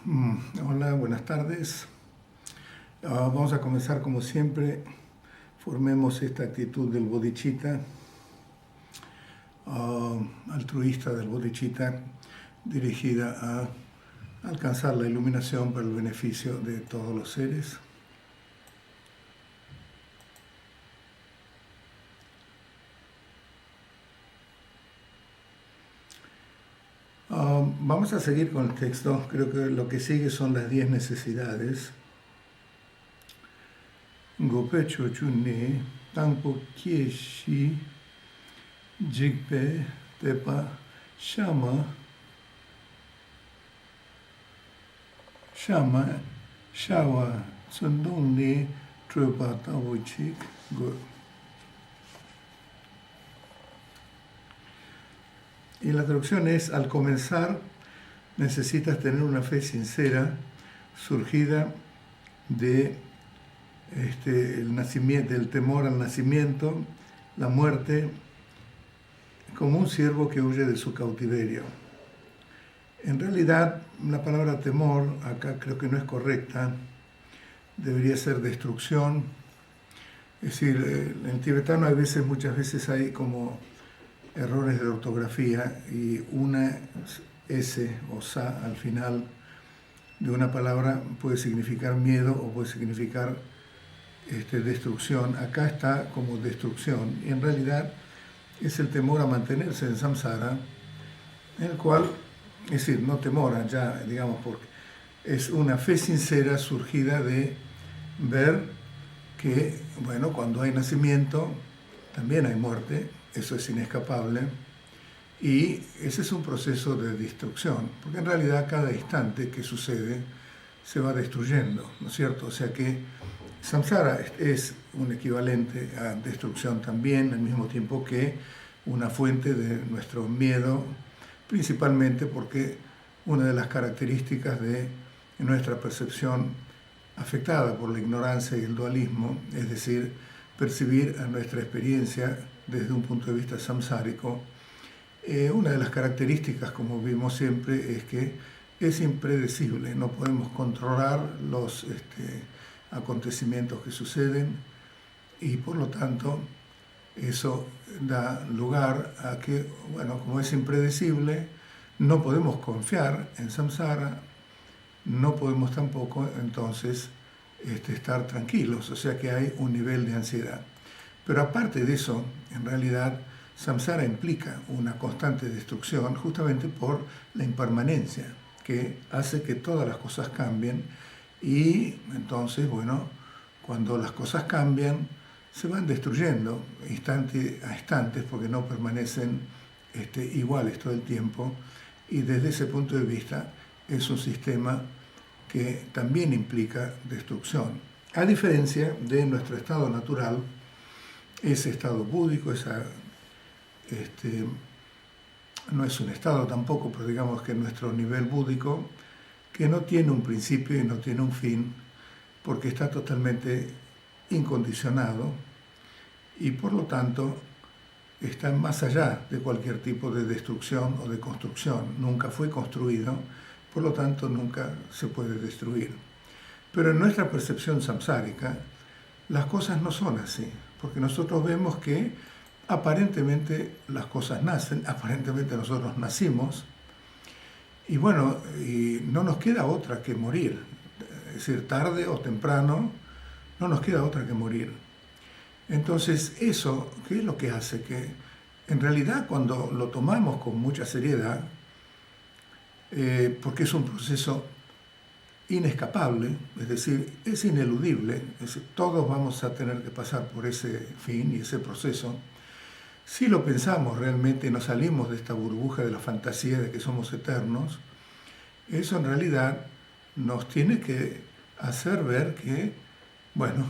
Hola, buenas tardes. Vamos a comenzar como siempre. Formemos esta actitud del bodhicitta, altruista del bodhicitta, dirigida a alcanzar la iluminación para el beneficio de todos los seres. Vamos a seguir con el texto. Creo que lo que sigue son las 10 necesidades. Gope chochune tangpo kieshi jigpe tepa shama shawa tsundongni trupa tavuchik go. Y la traducción es: al comenzar necesitas tener una fe sincera surgida de el nacimiento, del temor al nacimiento, la muerte, como un ciervo que huye de su cautiverio. En realidad, la palabra temor acá creo que no es correcta, debería ser destrucción. Es decir, en tibetano muchas veces hay como errores de ortografía y una S o sa al final de una palabra puede significar miedo o puede significar destrucción. Acá está como destrucción y en realidad es el temor a mantenerse en samsara, en el cual, es decir, no temor ya, digamos, porque es una fe sincera surgida de ver que, bueno, cuando hay nacimiento también hay muerte, eso es inescapable, y ese es un proceso de destrucción, porque en realidad cada instante que sucede se va destruyendo, ¿no es cierto? O sea que samsara es un equivalente a destrucción también, al mismo tiempo que una fuente de nuestro miedo, principalmente porque una de las características de nuestra percepción afectada por la ignorancia y el dualismo, es decir, percibir a nuestra experiencia desde un punto de vista samsárico, una de las características, como vimos siempre, es que es impredecible, no podemos controlar los acontecimientos que suceden y por lo tanto eso da lugar a que, bueno, como es impredecible, no podemos confiar en samsara, no podemos tampoco entonces estar tranquilos, o sea que hay un nivel de ansiedad. Pero aparte de eso, en realidad, samsara implica una constante destrucción justamente por la impermanencia, que hace que todas las cosas cambien y entonces, bueno, cuando las cosas cambian, se van destruyendo instante a instantes porque no permanecen iguales todo el tiempo y desde ese punto de vista es un sistema que también implica destrucción. A diferencia de nuestro estado natural, ese estado búdico, no es un estado tampoco, pero digamos que nuestro nivel búdico, que no tiene un principio y no tiene un fin, porque está totalmente incondicionado y por lo tanto está más allá de cualquier tipo de destrucción o de construcción. Nunca fue construido, por lo tanto nunca se puede destruir. Pero en nuestra percepción samsárica, las cosas no son así, porque nosotros vemos que aparentemente las cosas nacen, aparentemente nosotros nacimos, y bueno, y no nos queda otra que morir. Es decir, tarde o temprano, no nos queda otra que morir. Entonces, eso, ¿qué es lo que hace? Que en realidad cuando lo tomamos con mucha seriedad, porque es un proceso inescapable, es decir, es ineludible, es decir, todos vamos a tener que pasar por ese fin y ese proceso. Si lo pensamos realmente y nos salimos de esta burbuja de la fantasía de que somos eternos, eso en realidad nos tiene que hacer ver que, bueno,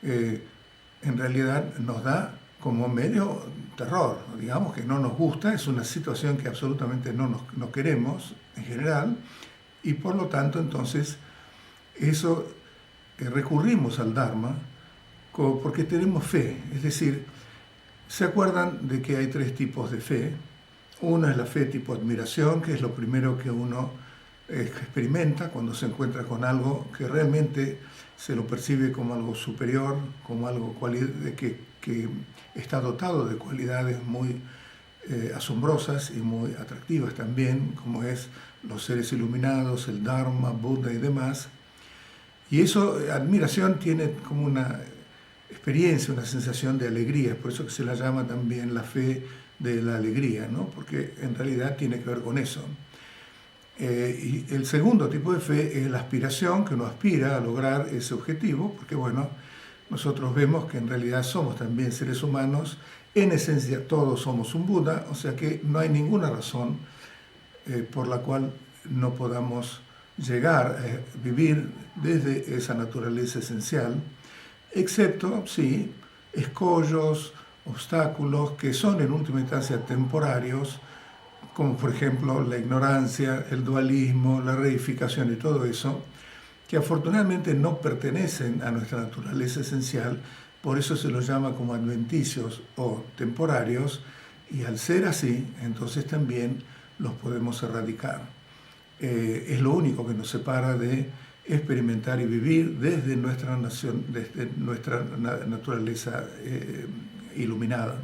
en realidad nos da como medio terror, digamos que no nos gusta, es una situación que absolutamente no queremos en general, y por lo tanto entonces eso recurrimos al Dharma porque tenemos fe, es decir, ¿se acuerdan de que hay 3 tipos de fe? Una es la fe tipo admiración, que es lo primero que uno experimenta cuando se encuentra con algo que realmente se lo percibe como algo superior, como algo que está dotado de cualidades muy asombrosas y muy atractivas también, como es los seres iluminados, el Dharma, Buda y demás. Y eso, admiración, tiene como una experiencia, una sensación de alegría, por eso que se la llama también la fe de la alegría, ¿no? Porque en realidad tiene que ver con eso. Y el segundo tipo de fe es la aspiración, que uno aspira a lograr ese objetivo, porque bueno, nosotros vemos que en realidad somos también seres humanos, en esencia todos somos un Buda, o sea que no hay ninguna razón por la cual no podamos llegar a vivir desde esa naturaleza esencial, excepto, sí, escollos, obstáculos que son en última instancia temporarios, como por ejemplo la ignorancia, el dualismo, la reificación y todo eso, que afortunadamente no pertenecen a nuestra naturaleza esencial, por eso se los llama como adventicios o temporarios, y al ser así, entonces también los podemos erradicar. Es lo único que nos separa de experimentar y vivir desde nuestra naturaleza iluminada.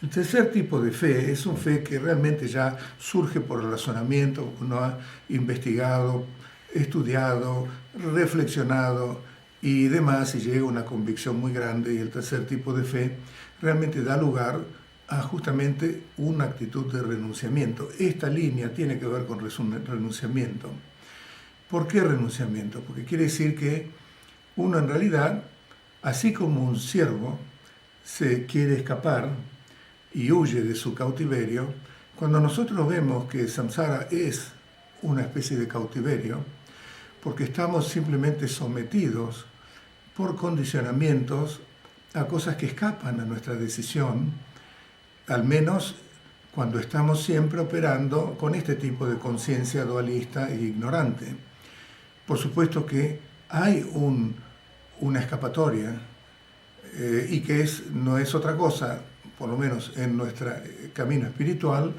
El tercer tipo de fe es una fe que realmente ya surge por el razonamiento, uno ha investigado, estudiado, reflexionado y demás, y llega a una convicción muy grande, y el tercer tipo de fe realmente da lugar a justamente una actitud de renunciamiento. Esta línea tiene que ver con renunciamiento. ¿Por qué renunciamiento? Porque quiere decir que uno en realidad, así como un ciervo se quiere escapar y huye de su cautiverio, cuando nosotros vemos que samsara es una especie de cautiverio, porque estamos simplemente sometidos por condicionamientos a cosas que escapan a nuestra decisión, al menos cuando estamos siempre operando con este tipo de conciencia dualista e ignorante. Por supuesto que hay una escapatoria y que no es otra cosa, por lo menos en nuestro camino espiritual,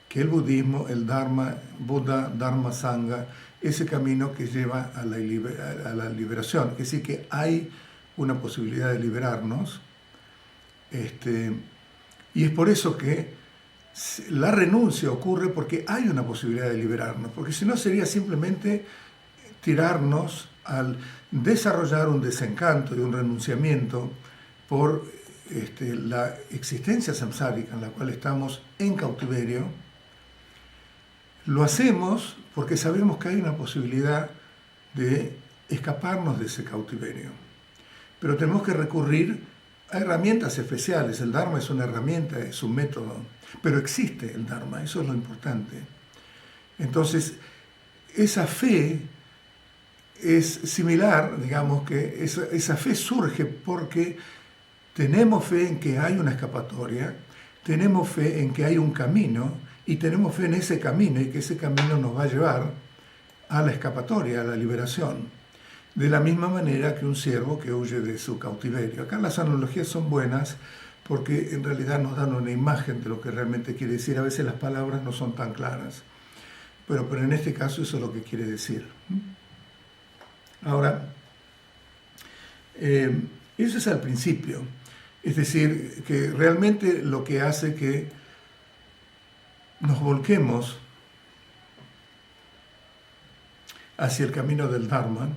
que el budismo, el Dharma, Buda, Dharma, Sangha, ese camino que lleva a la liberación. Es decir, que hay una posibilidad de liberarnos. Y es por eso que la renuncia ocurre porque hay una posibilidad de liberarnos, porque si no sería simplemente tirarnos al desarrollar un desencanto y un renunciamiento por la existencia samsárica en la cual estamos en cautiverio. Lo hacemos porque sabemos que hay una posibilidad de escaparnos de ese cautiverio, pero tenemos que recurrir a herramientas especiales. El Dharma es una herramienta, es un método, pero existe el Dharma, eso es lo importante. Entonces, esa fe es similar, digamos que esa fe surge porque tenemos fe en que hay una escapatoria, tenemos fe en que hay un camino y tenemos fe en ese camino y que ese camino nos va a llevar a la escapatoria, a la liberación. De la misma manera que un ciervo que huye de su cautiverio. Acá las analogías son buenas porque en realidad nos dan una imagen de lo que realmente quiere decir. A veces las palabras no son tan claras, pero en este caso eso es lo que quiere decir. Ahora, eso es al principio. Es decir, que realmente lo que hace que nos volquemos hacia el camino del Dharma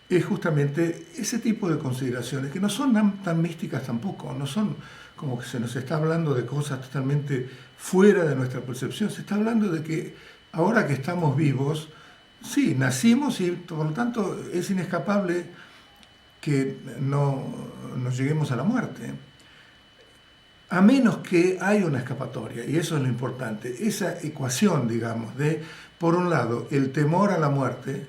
es justamente ese tipo de consideraciones, que no son tan místicas tampoco, no son como que se nos está hablando de cosas totalmente fuera de nuestra percepción, se está hablando de que ahora que estamos vivos, sí, nacimos y por lo tanto es inescapable que no nos lleguemos a la muerte, a menos que haya una escapatoria, y eso es lo importante, esa ecuación, digamos, de, por un lado, el temor a la muerte,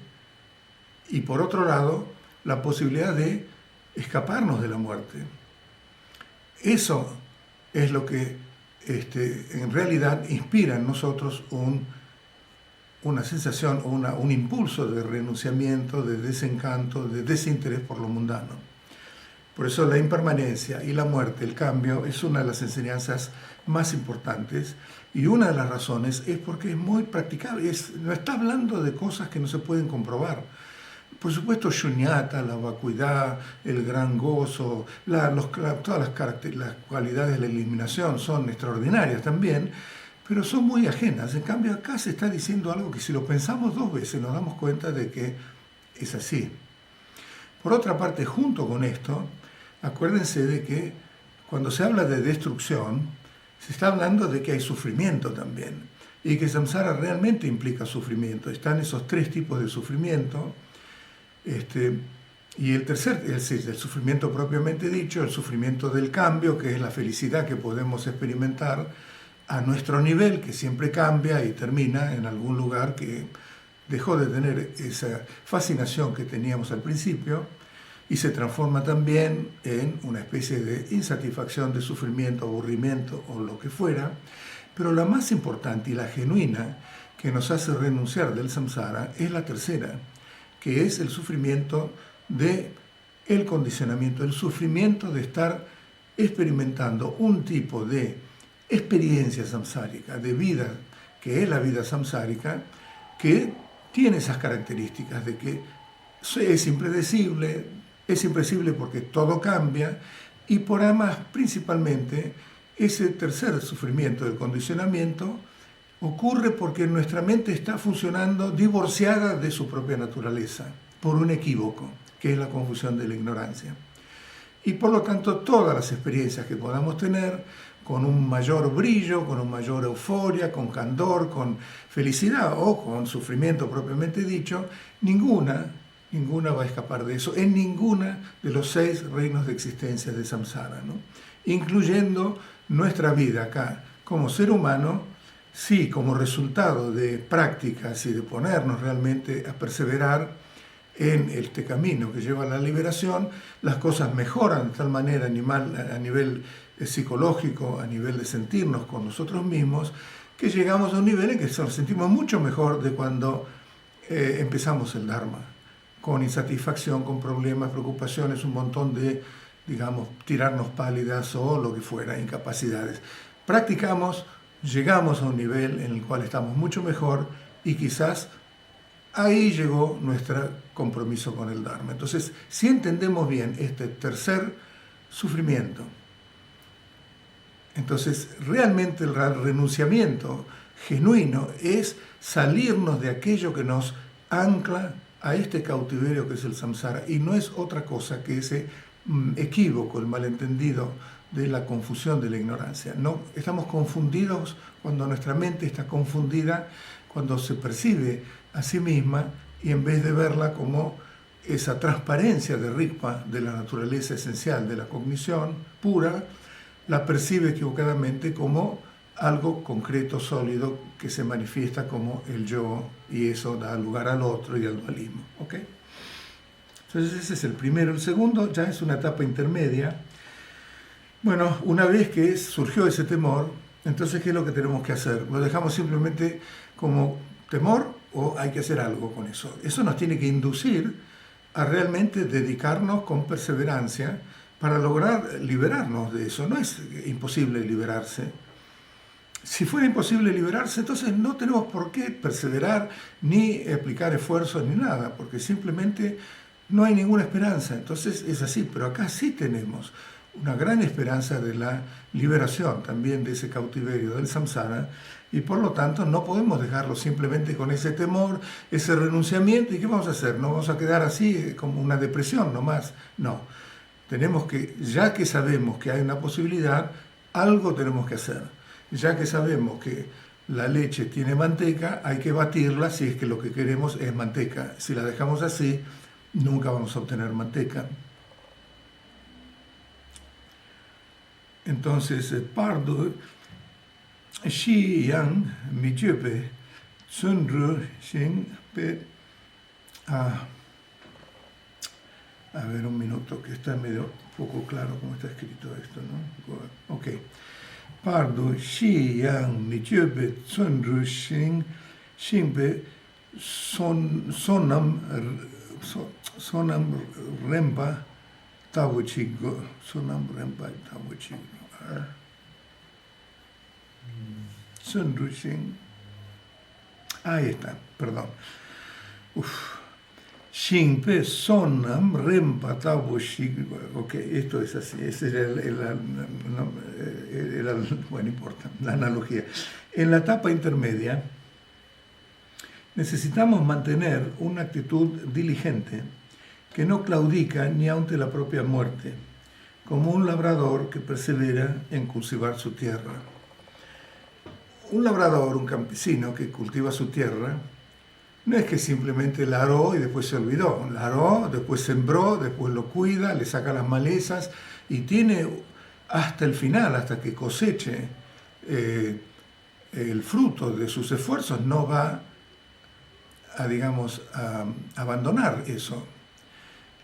y por otro lado, la posibilidad de escaparnos de la muerte. Eso es lo que en realidad inspira en nosotros una sensación, un impulso de renunciamiento, de desencanto, de desinterés por lo mundano. Por eso la impermanencia y la muerte, el cambio, es una de las enseñanzas más importantes, y una de las razones es porque es muy practicable, no está hablando de cosas que no se pueden comprobar. Por supuesto, shunyata, la vacuidad, el gran gozo, todas las cualidades de la iluminación son extraordinarias también, pero son muy ajenas. En cambio, acá se está diciendo algo que si lo pensamos dos veces nos damos cuenta de que es así. Por otra parte, junto con esto, acuérdense de que cuando se habla de destrucción, se está hablando de que hay sufrimiento también, y que samsara realmente implica sufrimiento. Están esos tres tipos de sufrimiento. Y el tercer es el sufrimiento propiamente dicho, el sufrimiento del cambio, que es la felicidad que podemos experimentar a nuestro nivel, que siempre cambia y termina en algún lugar que dejó de tener esa fascinación que teníamos al principio y se transforma también en una especie de insatisfacción, de sufrimiento, aburrimiento o lo que fuera. Pero la más importante y la genuina que nos hace renunciar del samsara es la tercera, que es el sufrimiento del condicionamiento, el sufrimiento de estar experimentando un tipo de experiencia samsárica, de vida, que es la vida samsárica, que tiene esas características de que es impredecible porque todo cambia, y por además, principalmente, ese tercer sufrimiento del condicionamiento ocurre porque nuestra mente está funcionando divorciada de su propia naturaleza, por un equívoco, que es la confusión de la ignorancia. Y por lo tanto, todas las experiencias que podamos tener, con un mayor brillo, con una mayor euforia, con candor, con felicidad o con sufrimiento propiamente dicho, ninguna va a escapar de eso, en ninguna de los 6 reinos de existencia de samsara, ¿no? Incluyendo nuestra vida acá como ser humano. Sí, como resultado de prácticas y de ponernos realmente a perseverar en este camino que lleva a la liberación, las cosas mejoran de tal manera a nivel psicológico, a nivel de sentirnos con nosotros mismos, que llegamos a un nivel en que nos sentimos mucho mejor de cuando empezamos el Dharma, con insatisfacción, con problemas, preocupaciones, un montón de, digamos, tirarnos pálidas o lo que fuera, incapacidades. Practicamos, llegamos a un nivel en el cual estamos mucho mejor y quizás ahí llegó nuestro compromiso con el Dharma. Entonces, si entendemos bien este tercer sufrimiento, entonces realmente el renunciamiento genuino es salirnos de aquello que nos ancla a este cautiverio que es el samsara, y no es otra cosa que ese equívoco, el malentendido de la confusión, de la ignorancia. No, estamos confundidos cuando nuestra mente está confundida, cuando se percibe a sí misma y en vez de verla como esa transparencia de Rigpa, de la naturaleza esencial de la cognición pura, la percibe equivocadamente como algo concreto, sólido, que se manifiesta como el yo, y eso da lugar al otro y al dualismo. ¿Ok? Entonces ese es el primero. El segundo ya es una etapa intermedia. Bueno, una vez que surgió ese temor, entonces ¿qué es lo que tenemos que hacer? ¿Lo dejamos simplemente como temor o hay que hacer algo con eso? Eso nos tiene que inducir a realmente dedicarnos con perseverancia para lograr liberarnos de eso. No es imposible liberarse. Si fuera imposible liberarse, entonces no tenemos por qué perseverar, ni aplicar esfuerzos, ni nada, porque simplemente no hay ninguna esperanza. Entonces es así, pero acá sí tenemos una gran esperanza de la liberación también de ese cautiverio del samsara, y por lo tanto no podemos dejarlo simplemente con ese temor, ese renunciamiento. ¿Y qué vamos a hacer? ¿No vamos a quedar así como una depresión nomás? No, tenemos que, ya que sabemos que hay una posibilidad, algo tenemos que hacer. Ya que sabemos que la leche tiene manteca, hay que batirla si es que lo que queremos es manteca. Si la dejamos así, nunca vamos a obtener manteca. Entonces, pardo shi yang mi jepe sunru shin pe. A ver, un minuto, que está medio poco claro cómo está escrito esto, ¿no? Ok. Pardo shi yang mi jepe sunru shin pe sonam rempa tabuchigo, sonam rempa tabuchigo. Sun Rushin. Ahí está, perdón. Shinpe Sonam Rempatabu Shig. Ok, esto es así. Ese era bueno, importa, la analogía. En la etapa intermedia, necesitamos mantener una actitud diligente que no claudica ni ante la propia muerte, como un labrador que persevera en cultivar su tierra. Un labrador, un campesino que cultiva su tierra, no es que simplemente la aró y después se olvidó. La aró, después sembró, después lo cuida, le saca las malezas y tiene hasta el final, hasta que coseche el fruto de sus esfuerzos, no va a abandonar eso.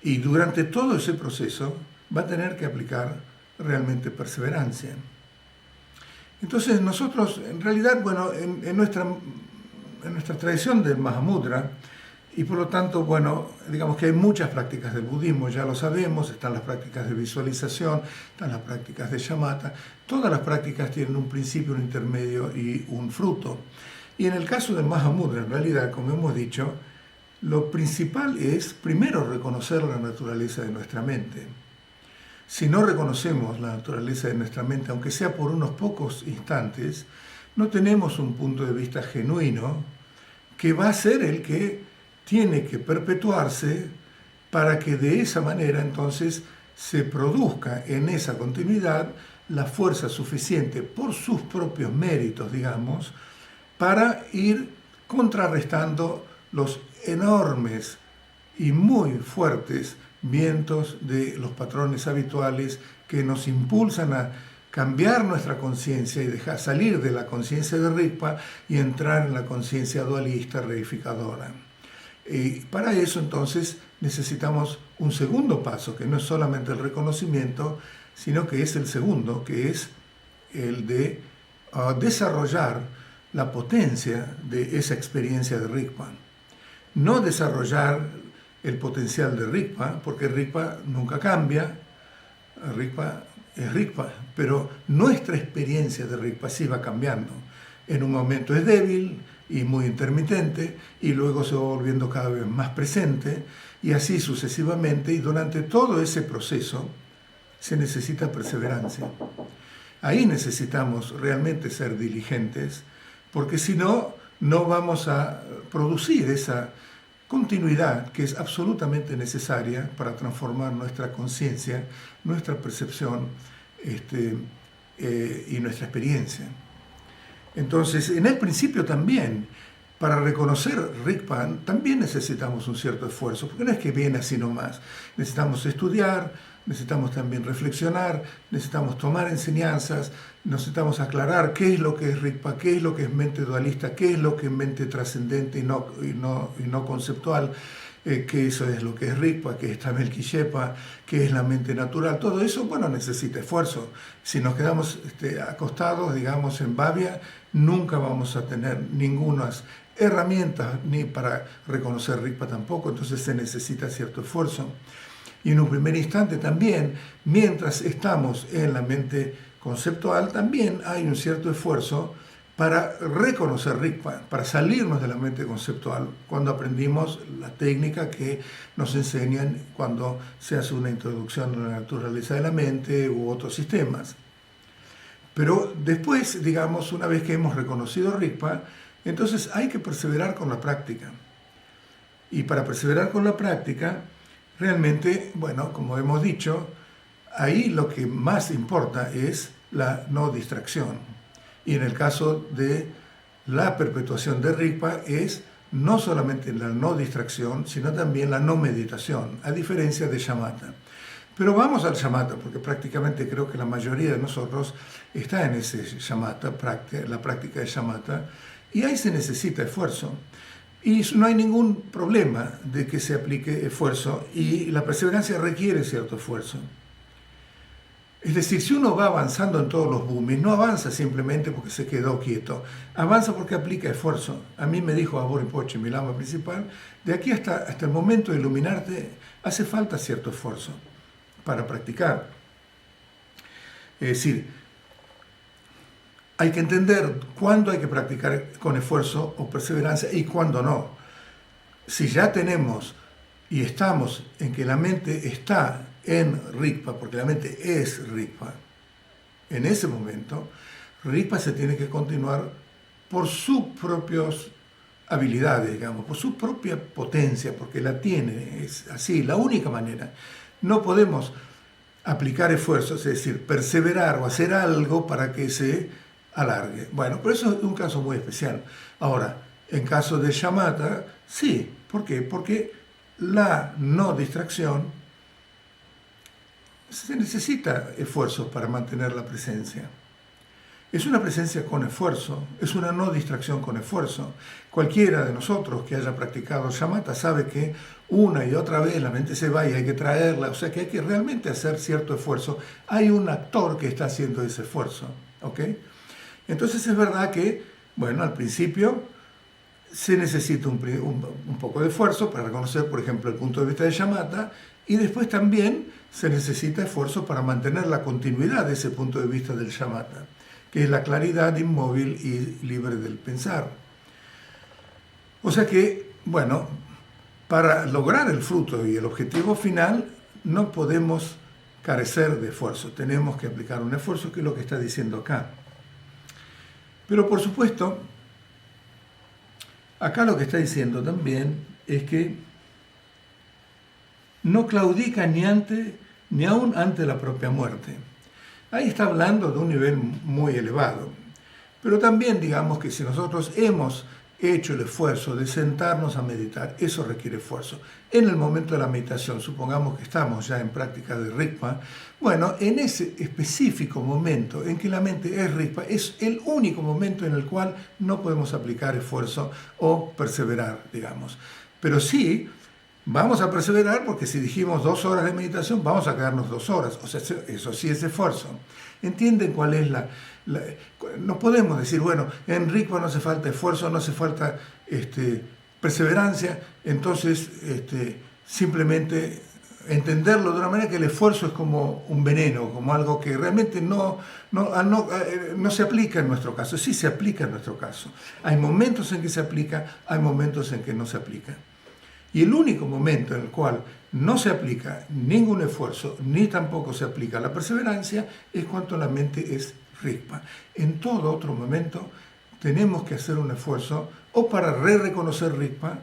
Y durante todo ese proceso va a tener que aplicar realmente perseverancia. Entonces nosotros, en realidad, bueno, en nuestra tradición del Mahamudra, y por lo tanto, bueno, digamos que hay muchas prácticas del budismo, ya lo sabemos, están las prácticas de visualización, están las prácticas de shamatha, todas las prácticas tienen un principio, un intermedio y un fruto. Y en el caso del Mahamudra, en realidad, como hemos dicho, lo principal es primero reconocer la naturaleza de nuestra mente. Si no reconocemos la naturaleza de nuestra mente, aunque sea por unos pocos instantes, no tenemos un punto de vista genuino que va a ser el que tiene que perpetuarse para que de esa manera entonces se produzca en esa continuidad la fuerza suficiente por sus propios méritos, digamos, para ir contrarrestando los enormes y muy fuertes vientos de los patrones habituales que nos impulsan a cambiar nuestra conciencia y dejar salir de la conciencia de Rigpa y entrar en la conciencia dualista reificadora. Y para eso entonces necesitamos un segundo paso, que no es solamente el reconocimiento, sino que es el segundo, que es el de desarrollar la potencia de esa experiencia de Rigpa. No desarrollar el potencial de Rigpa, porque Rigpa nunca cambia, Rigpa es Rigpa, pero nuestra experiencia de Rigpa sí va cambiando. En un momento es débil y muy intermitente, y luego se va volviendo cada vez más presente, y así sucesivamente, y durante todo ese proceso se necesita perseverancia. Ahí necesitamos realmente ser diligentes, porque si no, no vamos a producir esa continuidad que es absolutamente necesaria para transformar nuestra conciencia, nuestra percepción y nuestra experiencia. Entonces, en el principio también, para reconocer Rigpa, también necesitamos un cierto esfuerzo, porque no es que viene así nomás. Necesitamos estudiar, necesitamos también reflexionar, necesitamos tomar enseñanzas, necesitamos aclarar qué es lo que es Rigpa, qué es lo que es mente dualista, qué es lo que es mente trascendente y no conceptual, que eso es lo que es Rigpa, que es Tamel Kishepa, que es la mente natural. Todo eso, bueno, necesita esfuerzo. Si nos quedamos acostados, digamos, en Bhavya, nunca vamos a tener ninguna herramientas ni para reconocer Rigpa tampoco, entonces se necesita cierto esfuerzo. Y en un primer instante también, mientras estamos en la mente conceptual, también hay un cierto esfuerzo para reconocer Rigpa, para salirnos de la mente conceptual, cuando aprendimos la técnica que nos enseñan cuando se hace una introducción a la naturaleza de la mente u otros sistemas. Pero después, digamos, una vez que hemos reconocido Rigpa, entonces hay que perseverar con la práctica. Y para perseverar con la práctica, realmente, bueno, como hemos dicho, ahí lo que más importa es la no distracción. Y en el caso de la perpetuación de Rigpa es no solamente la no distracción, sino también la no meditación, a diferencia de shamatha. Pero vamos al shamatha, porque prácticamente creo que la mayoría de nosotros está en ese shamatha, la práctica de shamatha, y ahí se necesita esfuerzo. Y no hay ningún problema de que se aplique esfuerzo, y la perseverancia requiere cierto esfuerzo. Es decir, si uno va avanzando en todos los bhumis, no avanza simplemente porque se quedó quieto, avanza porque aplica esfuerzo. A mí me dijo Abor Rinpoche, mi lama principal, de aquí hasta el momento de iluminarte hace falta cierto esfuerzo para practicar. Es decir, hay que entender cuándo hay que practicar con esfuerzo o perseverancia y cuándo no. Si ya tenemos y estamos en que la mente está en Rigpa, porque la mente es Rigpa, en ese momento, Rigpa se tiene que continuar por sus propias habilidades, digamos, por su propia potencia, porque la tiene, es así, la única manera. No podemos aplicar esfuerzos, es decir, perseverar o hacer algo para que se alargue. Bueno, pero eso es un caso muy especial. Ahora, en caso de shamatha, sí. ¿Por qué? Porque la no distracción, se necesita esfuerzos para mantener la presencia. Es una presencia con esfuerzo, es una no distracción con esfuerzo. Cualquiera de nosotros que haya practicado shamatha sabe que una y otra vez la mente se va y hay que traerla, o sea que hay que realmente hacer cierto esfuerzo. Hay un actor que está haciendo ese esfuerzo, ¿ok? Entonces es verdad que, bueno, al principio se necesita un poco de esfuerzo para reconocer, por ejemplo, el punto de vista de shamatha, y después también se necesita esfuerzo para mantener la continuidad de ese punto de vista del shamatha, que es la claridad inmóvil y libre del pensar. O sea que, bueno, para lograr el fruto y el objetivo final no podemos carecer de esfuerzo, tenemos que aplicar un esfuerzo, que es lo que está diciendo acá. Pero por supuesto, acá lo que está diciendo también es que no claudica ni aún ante la propia muerte. Ahí está hablando de un nivel muy elevado. Pero también digamos que si nosotros hemos hecho el esfuerzo de sentarnos a meditar, eso requiere esfuerzo. En el momento de la meditación, supongamos que estamos ya en práctica de Rigpa, bueno, en ese específico momento en que la mente es Rigpa, es el único momento en el cual no podemos aplicar esfuerzo o perseverar, digamos. Pero sí, vamos a perseverar porque si dijimos 2 horas de meditación, vamos a quedarnos 2 horas. O sea, eso sí es esfuerzo. ¿Entienden cuál es no podemos decir, bueno, en Rigpa no hace falta esfuerzo, no hace falta perseverancia, entonces simplemente entenderlo de una manera que el esfuerzo es como un veneno, como algo que realmente no se aplica en nuestro caso. Sí se aplica en nuestro caso. Hay momentos en que se aplica, hay momentos en que no se aplica. Y el único momento en el cual no se aplica ningún esfuerzo, ni tampoco se aplica la perseverancia, es cuando la mente es Rigpa. En todo otro momento tenemos que hacer un esfuerzo o para reconocer Rigpa,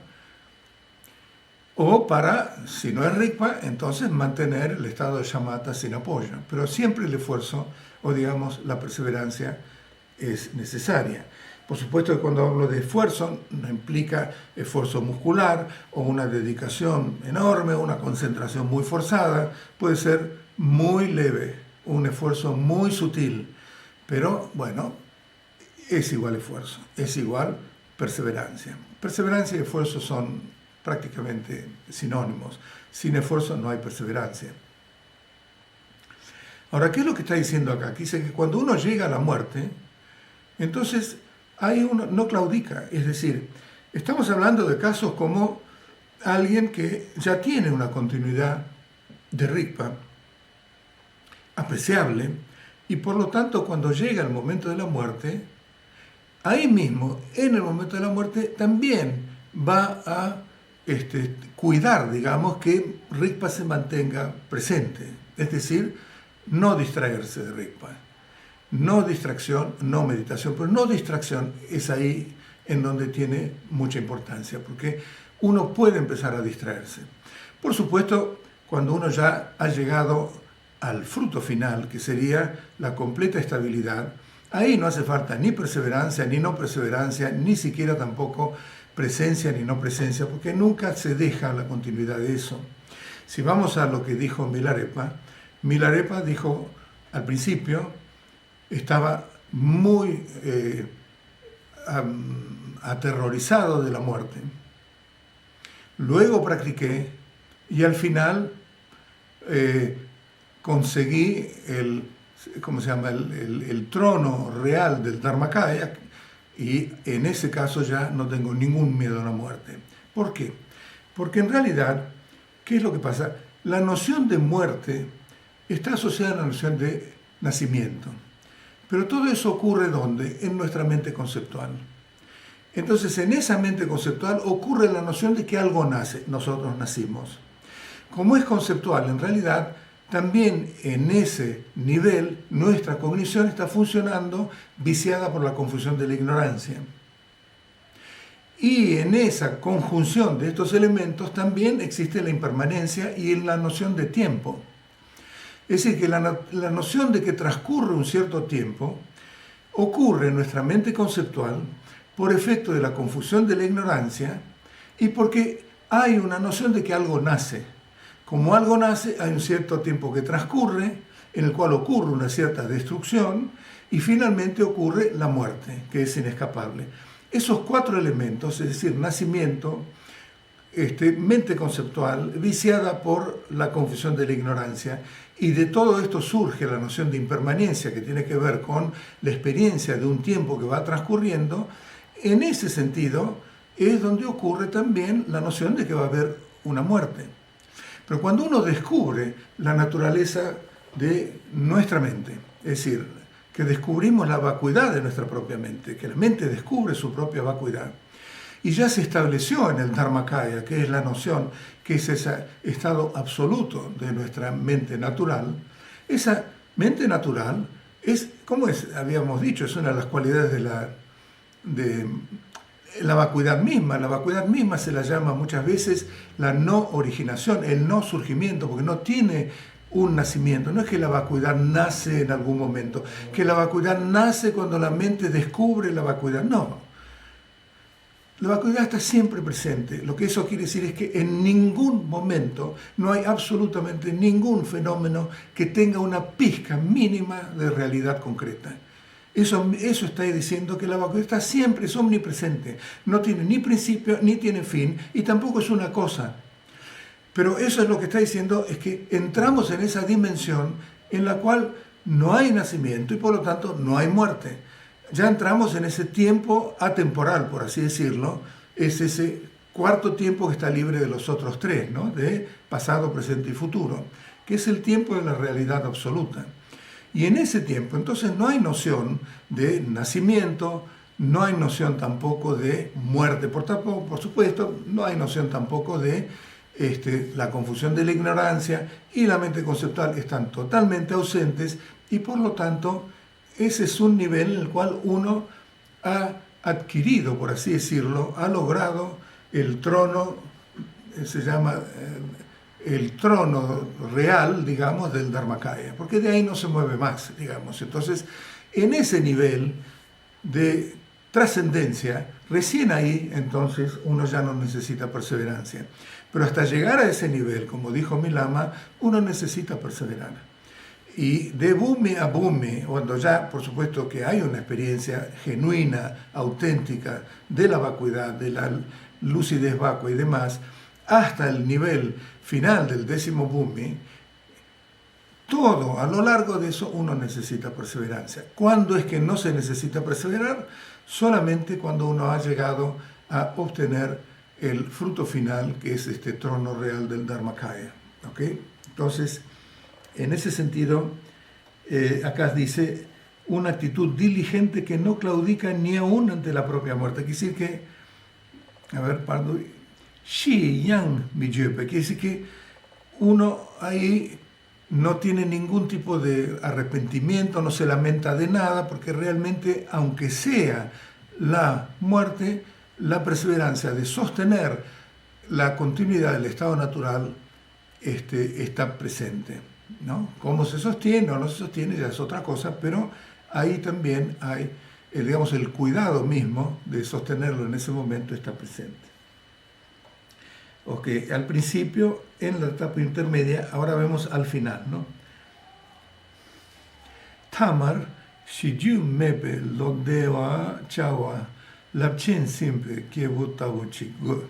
o para, si no es Rigpa, entonces mantener el estado de shamatha sin apoyo. Pero siempre el esfuerzo, o digamos la perseverancia, es necesaria. Por supuesto que cuando hablo de esfuerzo no implica esfuerzo muscular o una dedicación enorme, una concentración muy forzada, puede ser muy leve, un esfuerzo muy sutil, pero bueno, es igual esfuerzo, es igual perseverancia. Perseverancia y esfuerzo son prácticamente sinónimos. Sin esfuerzo no hay perseverancia. Ahora, ¿qué es lo que está diciendo acá? Aquí dice que cuando uno llega a la muerte, entonces ahí uno no claudica. Es decir, estamos hablando de casos como alguien que ya tiene una continuidad de Rigpa apreciable y por lo tanto cuando llega el momento de la muerte, ahí mismo, en el momento de la muerte, también va a cuidar, digamos, que Rigpa se mantenga presente. Es decir, no distraerse de Rigpa. No distracción, no meditación, pero no distracción es ahí en donde tiene mucha importancia, porque uno puede empezar a distraerse. Por supuesto, cuando uno ya ha llegado al fruto final, que sería la completa estabilidad, ahí no hace falta ni perseverancia, ni no perseverancia, ni siquiera tampoco presencia ni no presencia, porque nunca se deja la continuidad de eso. Si vamos a lo que dijo Milarepa dijo al principio, estaba muy aterrorizado de la muerte. Luego practiqué y al final conseguí el trono real del Dharmakaya y en ese caso ya no tengo ningún miedo a la muerte. ¿Por qué? Porque en realidad, ¿qué es lo que pasa? La noción de muerte está asociada a la noción de nacimiento. Pero todo eso ocurre ¿dónde? En nuestra mente conceptual. Entonces, en esa mente conceptual ocurre la noción de que algo nace, nosotros nacimos. Como es conceptual, en realidad, también en ese nivel nuestra cognición está funcionando viciada por la confusión de la ignorancia. Y en esa conjunción de estos elementos también existe la impermanencia y la noción de tiempo. Es decir, que la noción de que transcurre un cierto tiempo ocurre en nuestra mente conceptual por efecto de la confusión de la ignorancia y porque hay una noción de que algo nace. Como algo nace, hay un cierto tiempo que transcurre, en el cual ocurre una cierta destrucción y finalmente ocurre la muerte, que es inescapable. Esos 4 elementos, es decir, nacimiento, mente conceptual, viciada por la confusión de la ignorancia, y de todo esto surge la noción de impermanencia, que tiene que ver con la experiencia de un tiempo que va transcurriendo. En ese sentido es donde ocurre también la noción de que va a haber una muerte. Pero cuando uno descubre la naturaleza de nuestra mente, es decir, que descubrimos la vacuidad de nuestra propia mente, que la mente descubre su propia vacuidad, y ya se estableció en el Dharmakaya, que es la noción, que es ese estado absoluto de nuestra mente natural. Esa mente natural es, como habíamos dicho, es una de las cualidades de la vacuidad misma. La vacuidad misma se la llama muchas veces la no originación, el no surgimiento, porque no tiene un nacimiento. No es que la vacuidad nace en algún momento, que la vacuidad nace cuando la mente descubre la vacuidad. No. La vacuidad está siempre presente. Lo que eso quiere decir es que en ningún momento no hay absolutamente ningún fenómeno que tenga una pizca mínima de realidad concreta. Eso está diciendo que la vacuidad está siempre, es omnipresente. No tiene ni principio ni tiene fin y tampoco es una cosa. Pero eso es lo que está diciendo, es que entramos en esa dimensión en la cual no hay nacimiento y por lo tanto no hay muerte. Ya entramos en ese tiempo atemporal, por así decirlo, es ese cuarto tiempo que está libre de los otros 3, ¿no? De pasado, presente y futuro, que es el tiempo de la realidad absoluta. Y en ese tiempo, entonces, no hay noción de nacimiento, no hay noción tampoco de muerte, por supuesto, no hay noción tampoco de la confusión de la ignorancia, y la mente conceptual están totalmente ausentes, y por lo tanto, ese es un nivel en el cual uno ha adquirido, por así decirlo, ha logrado el trono, se llama el trono real, digamos, del Dharmakaya, porque de ahí no se mueve más, digamos. Entonces, en ese nivel de trascendencia, recién ahí, entonces, uno ya no necesita perseverancia. Pero hasta llegar a ese nivel, como dijo mi lama, uno necesita perseverar. Y de bhumi a bhumi, cuando ya, por supuesto, que hay una experiencia genuina, auténtica, de la vacuidad, de la lucidez vacua y demás, hasta el nivel final del 10º bhumi, todo a lo largo de eso uno necesita perseverancia. ¿Cuándo es que no se necesita perseverar? Solamente cuando uno ha llegado a obtener el fruto final, que es este trono real del Dharmakaya. ¿Okay? Entonces, en ese sentido, acá dice, una actitud diligente que no claudica ni aún ante la propia muerte. Quiere decir que, Shi Yang Miyepe, quiere decir que uno ahí no tiene ningún tipo de arrepentimiento, no se lamenta de nada, porque realmente, aunque sea la muerte, la perseverancia de sostener la continuidad del estado natural está presente, ¿no? Cómo se sostiene o no se sostiene ya es otra cosa, pero ahí también hay, digamos, el cuidado mismo de sostenerlo en ese momento está presente. Ok, al principio, en la etapa intermedia, ahora vemos al final, ¿no? Tamar, Shiju Mepe, Lodeva, Chawa, Lapchen Simpe, Kiebutabu Chikgu.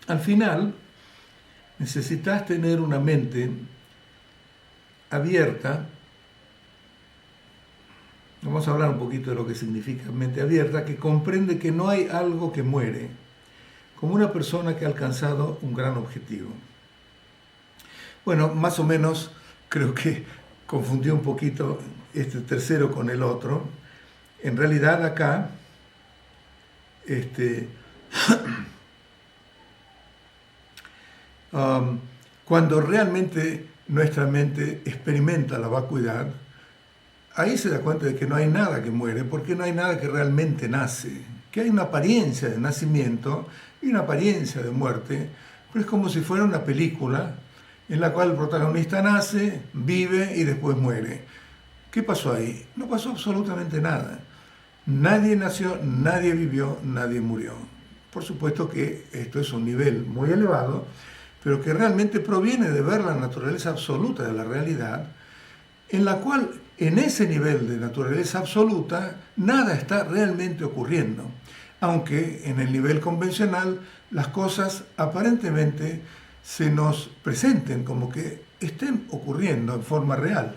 Al final, necesitas tener una mente abierta. Vamos a hablar un poquito de lo que significa mente abierta, que comprende que no hay algo que muere. como una persona que ha alcanzado un gran objetivo. Bueno, más o menos creo que confundió un poquito este tercero con el otro. En realidad acá, cuando realmente nuestra mente experimenta la vacuidad, ahí se da cuenta de que no hay nada que muere, porque no hay nada que realmente nace, que hay una apariencia de nacimiento y una apariencia de muerte, pero es como si fuera una película en la cual el protagonista nace, vive y después muere. ¿Qué pasó ahí? No pasó absolutamente nada. Nadie nació, nadie vivió, nadie murió. Por supuesto que esto es un nivel muy elevado, pero que realmente proviene de ver la naturaleza absoluta de la realidad, en la cual en ese nivel de naturaleza absoluta nada está realmente ocurriendo, aunque en el nivel convencional las cosas aparentemente se nos presenten como que estén ocurriendo en forma real.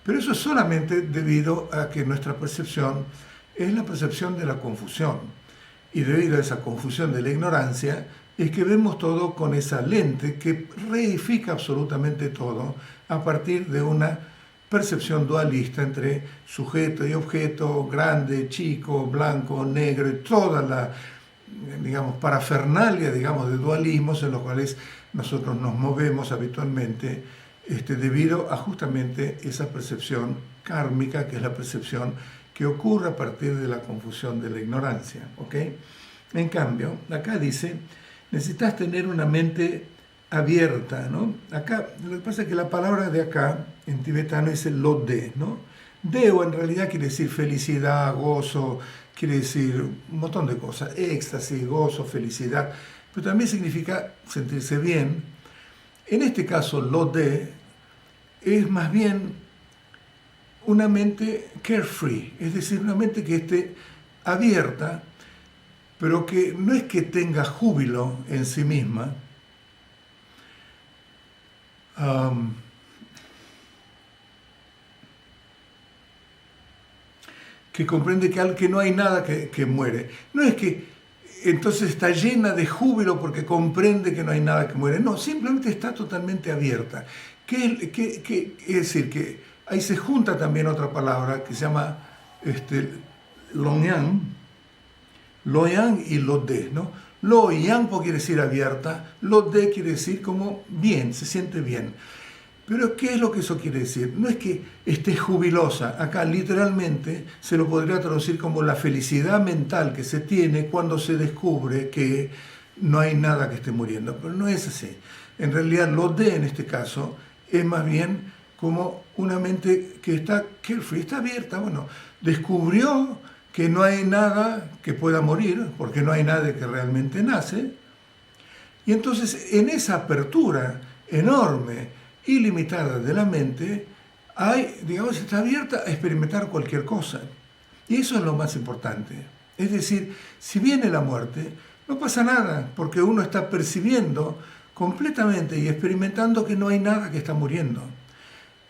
Pero eso es solamente debido a que nuestra percepción es la percepción de la confusión. Y debido a esa confusión de la ignorancia, es que vemos todo con esa lente que reifica absolutamente todo a partir de una percepción dualista entre sujeto y objeto, grande, chico, blanco, negro, y toda la, digamos, parafernalia, digamos, de dualismos en los cuales nosotros nos movemos habitualmente, debido a justamente esa percepción kármica, que es la percepción que ocurre a partir de la confusión de la ignorancia. ¿Ok? En cambio, acá dice, necesitas tener una mente abierta, ¿no? Acá, lo que pasa es que la palabra de acá, en tibetano, es el lo-de, ¿no? Deo en realidad quiere decir felicidad, gozo, quiere decir un montón de cosas, éxtasis, gozo, felicidad, pero también significa sentirse bien. En este caso, lo-de es más bien una mente carefree, es decir, una mente que esté abierta, pero que no es que tenga júbilo en sí misma, que comprende que no hay nada que muere. No es que entonces está llena de júbilo porque comprende que no hay nada que muere. No, simplemente está totalmente abierta. Es decir, que ahí se junta también otra palabra que se llama Longyang, Loyang y Lo-de, ¿no? Lo-yang quiere decir abierta, Lo-de quiere decir como bien, se siente bien. Pero ¿qué es lo que eso quiere decir? No es que esté jubilosa, acá literalmente se lo podría traducir como la felicidad mental que se tiene cuando se descubre que no hay nada que esté muriendo, pero no es así. En realidad Lo-de en este caso es más bien como una mente que está carefree, está abierta, bueno, descubrió que no hay nada que pueda morir, porque no hay nada que realmente nace, y entonces en esa apertura enorme, ilimitada de la mente, digamos, está abierta a experimentar cualquier cosa. Y eso es lo más importante. Es decir, si viene la muerte, no pasa nada, porque uno está percibiendo completamente y experimentando que no hay nada que está muriendo.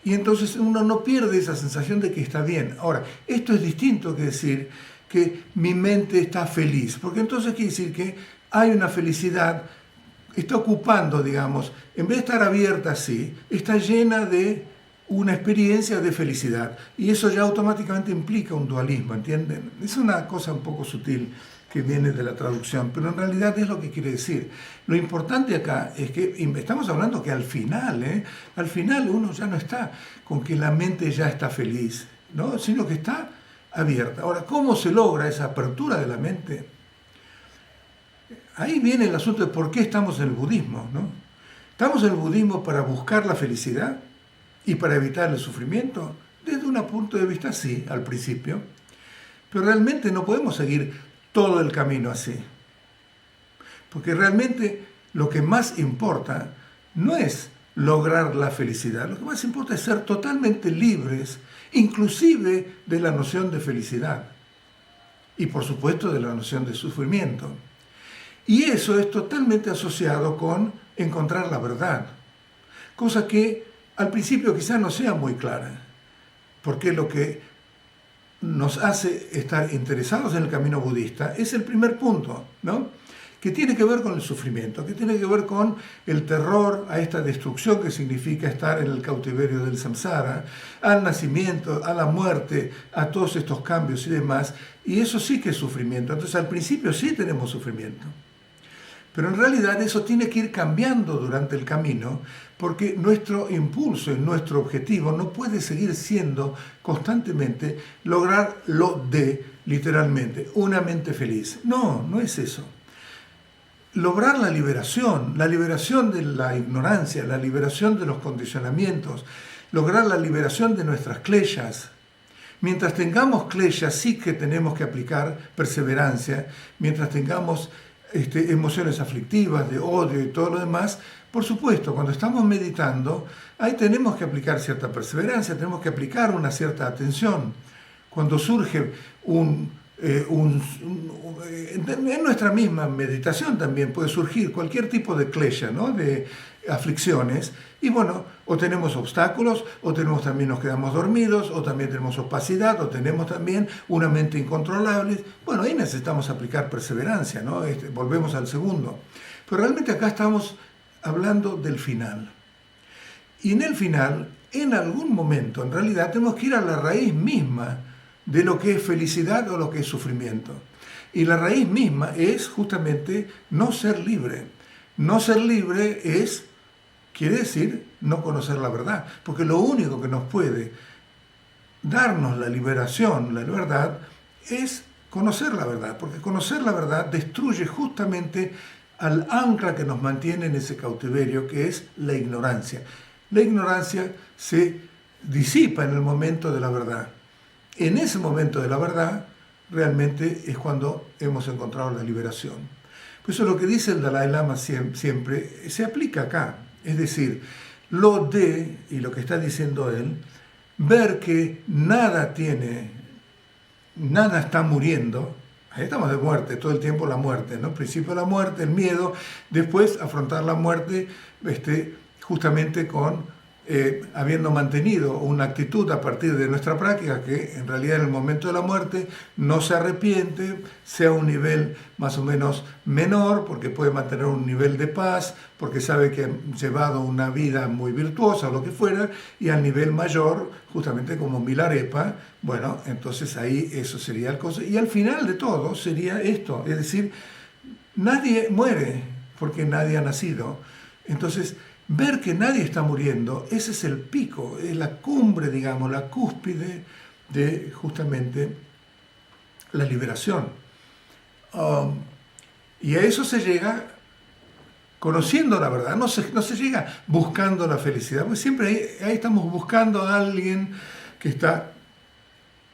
Y entonces uno no pierde esa sensación de que está bien. Ahora, esto es distinto que decir que mi mente está feliz, porque entonces quiere decir que hay una felicidad, está ocupando, digamos, en vez de estar abierta así, está llena de una experiencia de felicidad. Y eso ya automáticamente implica un dualismo, ¿entienden? Es una cosa un poco sutil que viene de la traducción, pero en realidad es lo que quiere decir. Lo importante acá es que estamos hablando que al final uno ya no está con que la mente ya está feliz, ¿no? Sino que está abierta. Ahora, ¿cómo se logra esa apertura de la mente? Ahí viene el asunto de por qué estamos en el budismo, ¿no? ¿Estamos en el budismo para buscar la felicidad y para evitar el sufrimiento? Desde un punto de vista sí, al principio, pero realmente no podemos seguir todo el camino así. Porque realmente lo que más importa no es lograr la felicidad, lo que más importa es ser totalmente libres, inclusive de la noción de felicidad y por supuesto de la noción de sufrimiento. Y eso es totalmente asociado con encontrar la verdad, cosa que al principio quizás no sea muy clara, porque lo que nos hace estar interesados en el camino budista es el primer punto, ¿no? que tiene que ver con el sufrimiento, que tiene que ver con el terror a esta destrucción que significa estar en el cautiverio del samsara, al nacimiento, a la muerte, a todos estos cambios y demás, y eso sí que es sufrimiento. Entonces al principio sí tenemos sufrimiento, pero en realidad eso tiene que ir cambiando durante el camino, porque nuestro impulso y nuestro objetivo no puede seguir siendo constantemente lograr lo de, literalmente, una mente feliz. No, no es eso. Lograr la liberación de la ignorancia, la liberación de los condicionamientos, lograr la liberación de nuestras kleshas. Mientras tengamos kleshas, sí que tenemos que aplicar perseverancia. Mientras tengamos emociones aflictivas, de odio y todo lo demás, por supuesto, cuando estamos meditando, ahí tenemos que aplicar cierta perseverancia, tenemos que aplicar una cierta atención. Cuando surge en nuestra misma meditación también puede surgir cualquier tipo de klesha, ¿no? De aflicciones, y bueno, o tenemos obstáculos, o también nos quedamos dormidos, o también tenemos opacidad, o tenemos también una mente incontrolable. Bueno, ahí necesitamos aplicar perseverancia, ¿no? Volvemos al segundo. Pero realmente acá estamos hablando del final. Y en el final, en algún momento, en realidad, tenemos que ir a la raíz misma de lo que es felicidad o lo que es sufrimiento. Y la raíz misma es justamente no ser libre. No ser libre quiere decir no conocer la verdad, porque lo único que nos puede darnos la liberación, la verdad, es conocer la verdad, porque conocer la verdad destruye justamente al ancla que nos mantiene en ese cautiverio, que es la ignorancia. La ignorancia se disipa en el momento de la verdad. En ese momento de la verdad, realmente es cuando hemos encontrado la liberación. Por eso lo que dice el Dalai Lama siempre se aplica acá. Es decir, y lo que está diciendo él, ver que nada está muriendo. Ahí estamos de muerte, todo el tiempo la muerte, ¿no? Principio la muerte, el miedo, después afrontar la muerte justamente habiendo mantenido una actitud a partir de nuestra práctica que en realidad en el momento de la muerte no se arrepiente, sea un nivel más o menos menor, porque puede mantener un nivel de paz, porque sabe que ha llevado una vida muy virtuosa o lo que fuera, y al nivel mayor, justamente como Milarepa, bueno, entonces ahí eso sería el cosa. Y al final de todo sería esto, es decir, nadie muere porque nadie ha nacido. Entonces, ver que nadie está muriendo, ese es el pico, es la cumbre, digamos, la cúspide de justamente la liberación. Y a eso se llega conociendo la verdad, no se llega buscando la felicidad, porque siempre ahí estamos buscando a alguien que está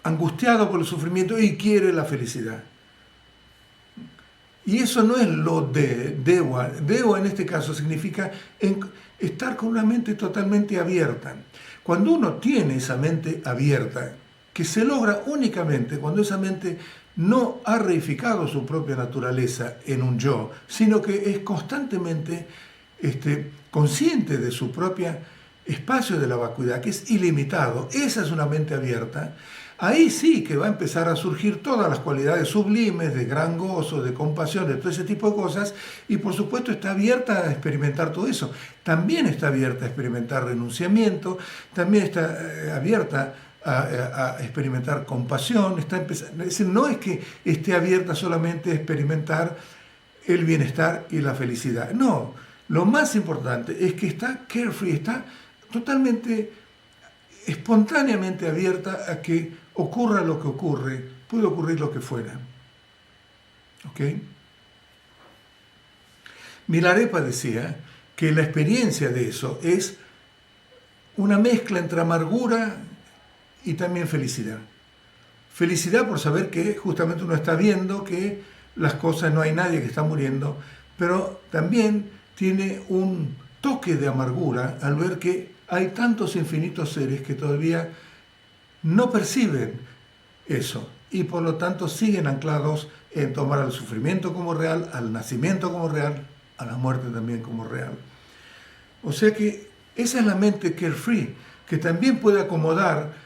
angustiado por el sufrimiento y quiere la felicidad. Y eso no es lo de Dewa. Dewa en este caso significa estar con una mente totalmente abierta. Cuando uno tiene esa mente abierta, que se logra únicamente cuando esa mente no ha reificado su propia naturaleza en un yo, sino que es constantemente consciente de su propio espacio de la vacuidad, que es ilimitado. Esa es una mente abierta. Ahí sí que va a empezar a surgir todas las cualidades sublimes de gran gozo, de compasión, de todo ese tipo de cosas, y por supuesto está abierta a experimentar todo eso. También está abierta a experimentar renunciamiento, también está abierta a experimentar compasión, es decir, no es que esté abierta solamente a experimentar el bienestar y la felicidad. No, lo más importante es que está carefree, está totalmente espontáneamente abierta a que ocurra lo que ocurre, puede ocurrir lo que fuera. ¿Ok? Milarepa decía que la experiencia de eso es una mezcla entre amargura y también felicidad. Felicidad por saber que justamente uno está viendo que las cosas, no hay nadie que está muriendo, pero también tiene un toque de amargura al ver que hay tantos infinitos seres que todavía no perciben eso y por lo tanto siguen anclados en tomar al sufrimiento como real, al nacimiento como real, a la muerte también como real. O sea que esa es la mente carefree, que también puede acomodar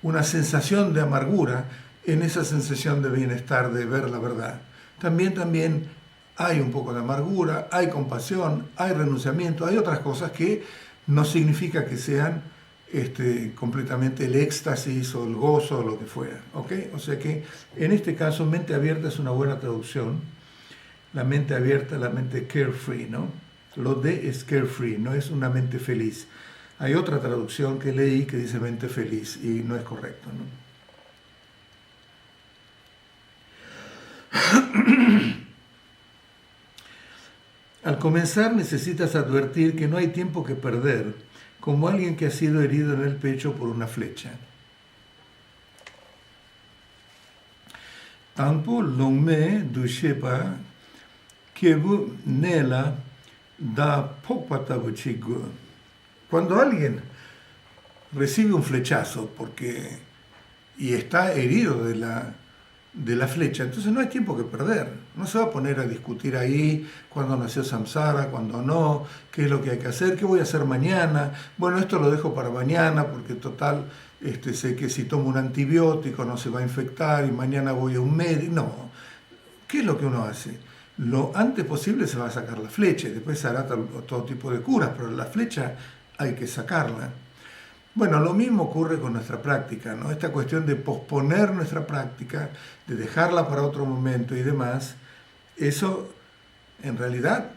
una sensación de amargura en esa sensación de bienestar, de ver la verdad. también hay un poco de amargura, hay compasión, hay renunciamiento, hay otras cosas que no significa que sean completamente el éxtasis o el gozo o lo que fuera. ¿Ok? O sea que en este caso mente abierta es una buena traducción. La mente abierta, la mente carefree, ¿no? Lo de es carefree, no es una mente feliz. Hay otra traducción que leí que dice mente feliz y no es correcto, ¿no? Al comenzar necesitas advertir que no hay tiempo que perder, como alguien que ha sido herido en el pecho por una flecha. Angpo longme dushepa kebu nela da pokpatabuchigu. Cuando alguien recibe un flechazo y está herido de la flecha, entonces no hay tiempo que perder. No se va a poner a discutir ahí cuándo nació Samsara, cuándo no, qué es lo que hay que hacer, qué voy a hacer mañana. Bueno, esto lo dejo para mañana porque total, sé que si tomo un antibiótico no se va a infectar y mañana voy a un médico. No. ¿Qué es lo que uno hace? Lo antes posible se va a sacar la flecha y después se hará todo tipo de curas, pero la flecha hay que sacarla. Bueno, lo mismo ocurre con nuestra práctica, ¿no? Esta cuestión de posponer nuestra práctica, de dejarla para otro momento y demás, eso en realidad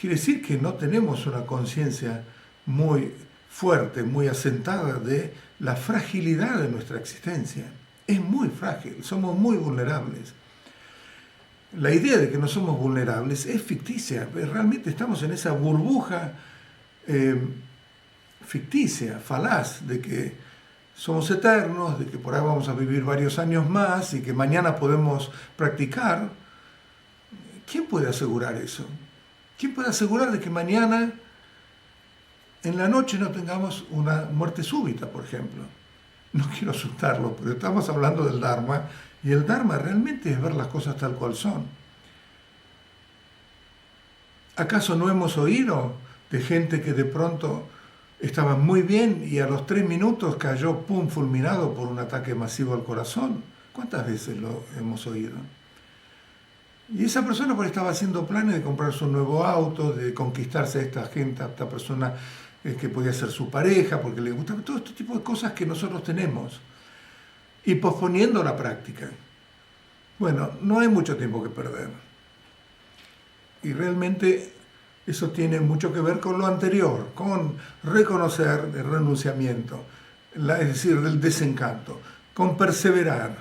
quiere decir que no tenemos una conciencia muy fuerte, muy asentada de la fragilidad de nuestra existencia. Es muy frágil, somos muy vulnerables. La idea de que no somos vulnerables es ficticia, realmente estamos en esa burbuja ficticia, falaz, de que somos eternos, de que por ahí vamos a vivir varios años más y que mañana podemos practicar. ¿Quién puede asegurar eso? ¿Quién puede asegurar de que mañana en la noche no tengamos una muerte súbita, por ejemplo? No quiero asustarlo, pero estamos hablando del Dharma y el Dharma realmente es ver las cosas tal cual son. ¿Acaso no hemos oído de gente que de pronto estaba muy bien y a los 3 minutos cayó, pum, fulminado por un ataque masivo al corazón? ¿Cuántas veces lo hemos oído? Y esa persona pues estaba haciendo planes de comprarse un nuevo auto, de conquistarse a esta gente, a esta persona que podía ser su pareja, porque le gustaba todo este tipo de cosas que nosotros tenemos. Y posponiendo la práctica. Bueno, no hay mucho tiempo que perder. Y realmente eso tiene mucho que ver con lo anterior, con reconocer el renunciamiento, es decir, del desencanto, con perseverar.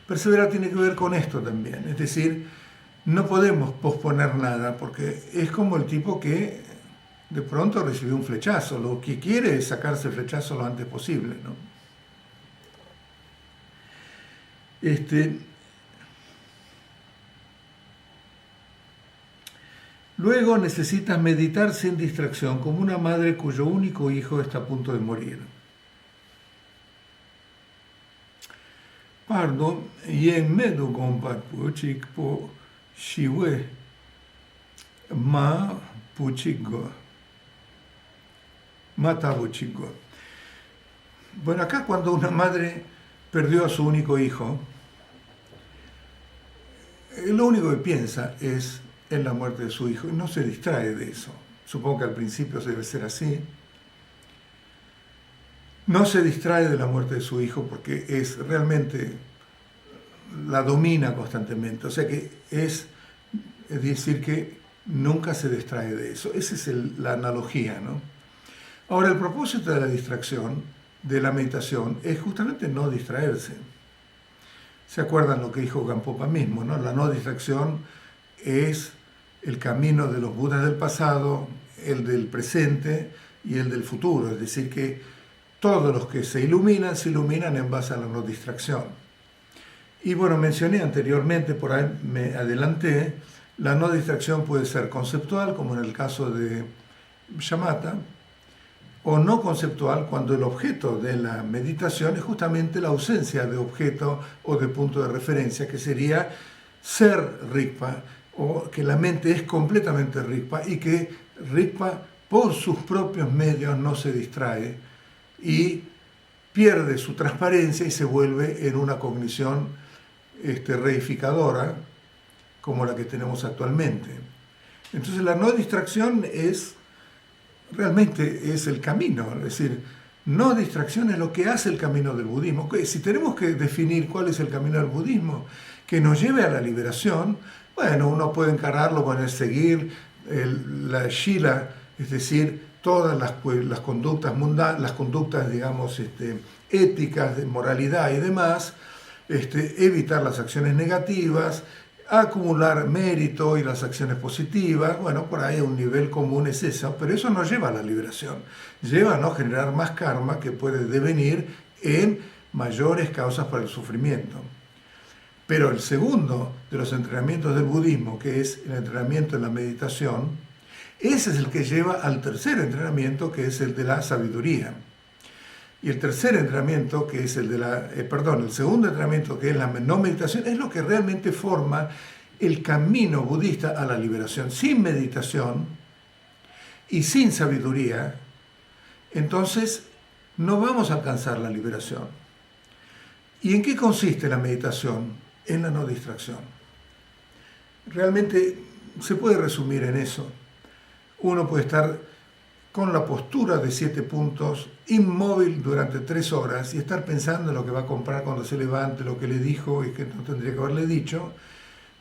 Perseverar tiene que ver con esto también, es decir, no podemos posponer nada porque es como el tipo que de pronto recibió un flechazo, lo que quiere es sacarse el flechazo lo antes posible, ¿no? Luego necesitas meditar sin distracción, como una madre cuyo único hijo está a punto de morir. Pardo, yen medo gompat puchik po shiwe ma puchikgo, mata puchikgo. Bueno, acá cuando una madre perdió a su único hijo, lo único que piensa es en la muerte de su hijo y no se distrae de eso. Supongo que al principio debe ser así. No se distrae de la muerte de su hijo porque es realmente la domina constantemente. O sea que es decir que nunca se distrae de eso. Esa es la analogía, ¿no? Ahora, el propósito de la distracción, de la meditación, es justamente no distraerse. ¿Se acuerdan lo que dijo Gampopa mismo, ¿no? La no distracción es el camino de los Budas del pasado, el del presente y el del futuro. Es decir, que todos los que se iluminan en base a la no distracción. Y bueno, mencioné anteriormente, por ahí me adelanté, la no distracción puede ser conceptual, como en el caso de Shamatha, o no conceptual cuando el objeto de la meditación es justamente la ausencia de objeto o de punto de referencia, que sería ser Rigpa, o que la mente es completamente Rigpa y que Rigpa por sus propios medios no se distrae y pierde su transparencia y se vuelve en una cognición reificadora, como la que tenemos actualmente. Entonces la no distracción realmente es el camino, es decir, no distracción es lo que hace el camino del budismo. Si tenemos que definir cuál es el camino del budismo que nos lleve a la liberación, bueno, uno puede encararlo con el seguir la shila, es decir, todas las conductas mundanas, las conductas, digamos, éticas, de moralidad y demás, evitar las acciones negativas, acumular mérito y las acciones positivas. Bueno, por ahí un nivel común es eso, pero eso no lleva a la liberación, lleva a no generar más karma que puede devenir en mayores causas para el sufrimiento. Pero el segundo de los entrenamientos del budismo, que es el entrenamiento en la meditación, ese es el que lleva al tercer entrenamiento, que es el de la sabiduría. Y el tercer entrenamiento, que es el segundo entrenamiento, que es la no meditación, es lo que realmente forma el camino budista a la liberación. Sin meditación y sin sabiduría, entonces no vamos a alcanzar la liberación. ¿Y en qué consiste la meditación? En la no distracción. Realmente se puede resumir en eso. Uno puede estar con la postura de 7 puntos, inmóvil durante 3 horas y estar pensando en lo que va a comprar cuando se levante, lo que le dijo y que no tendría que haberle dicho,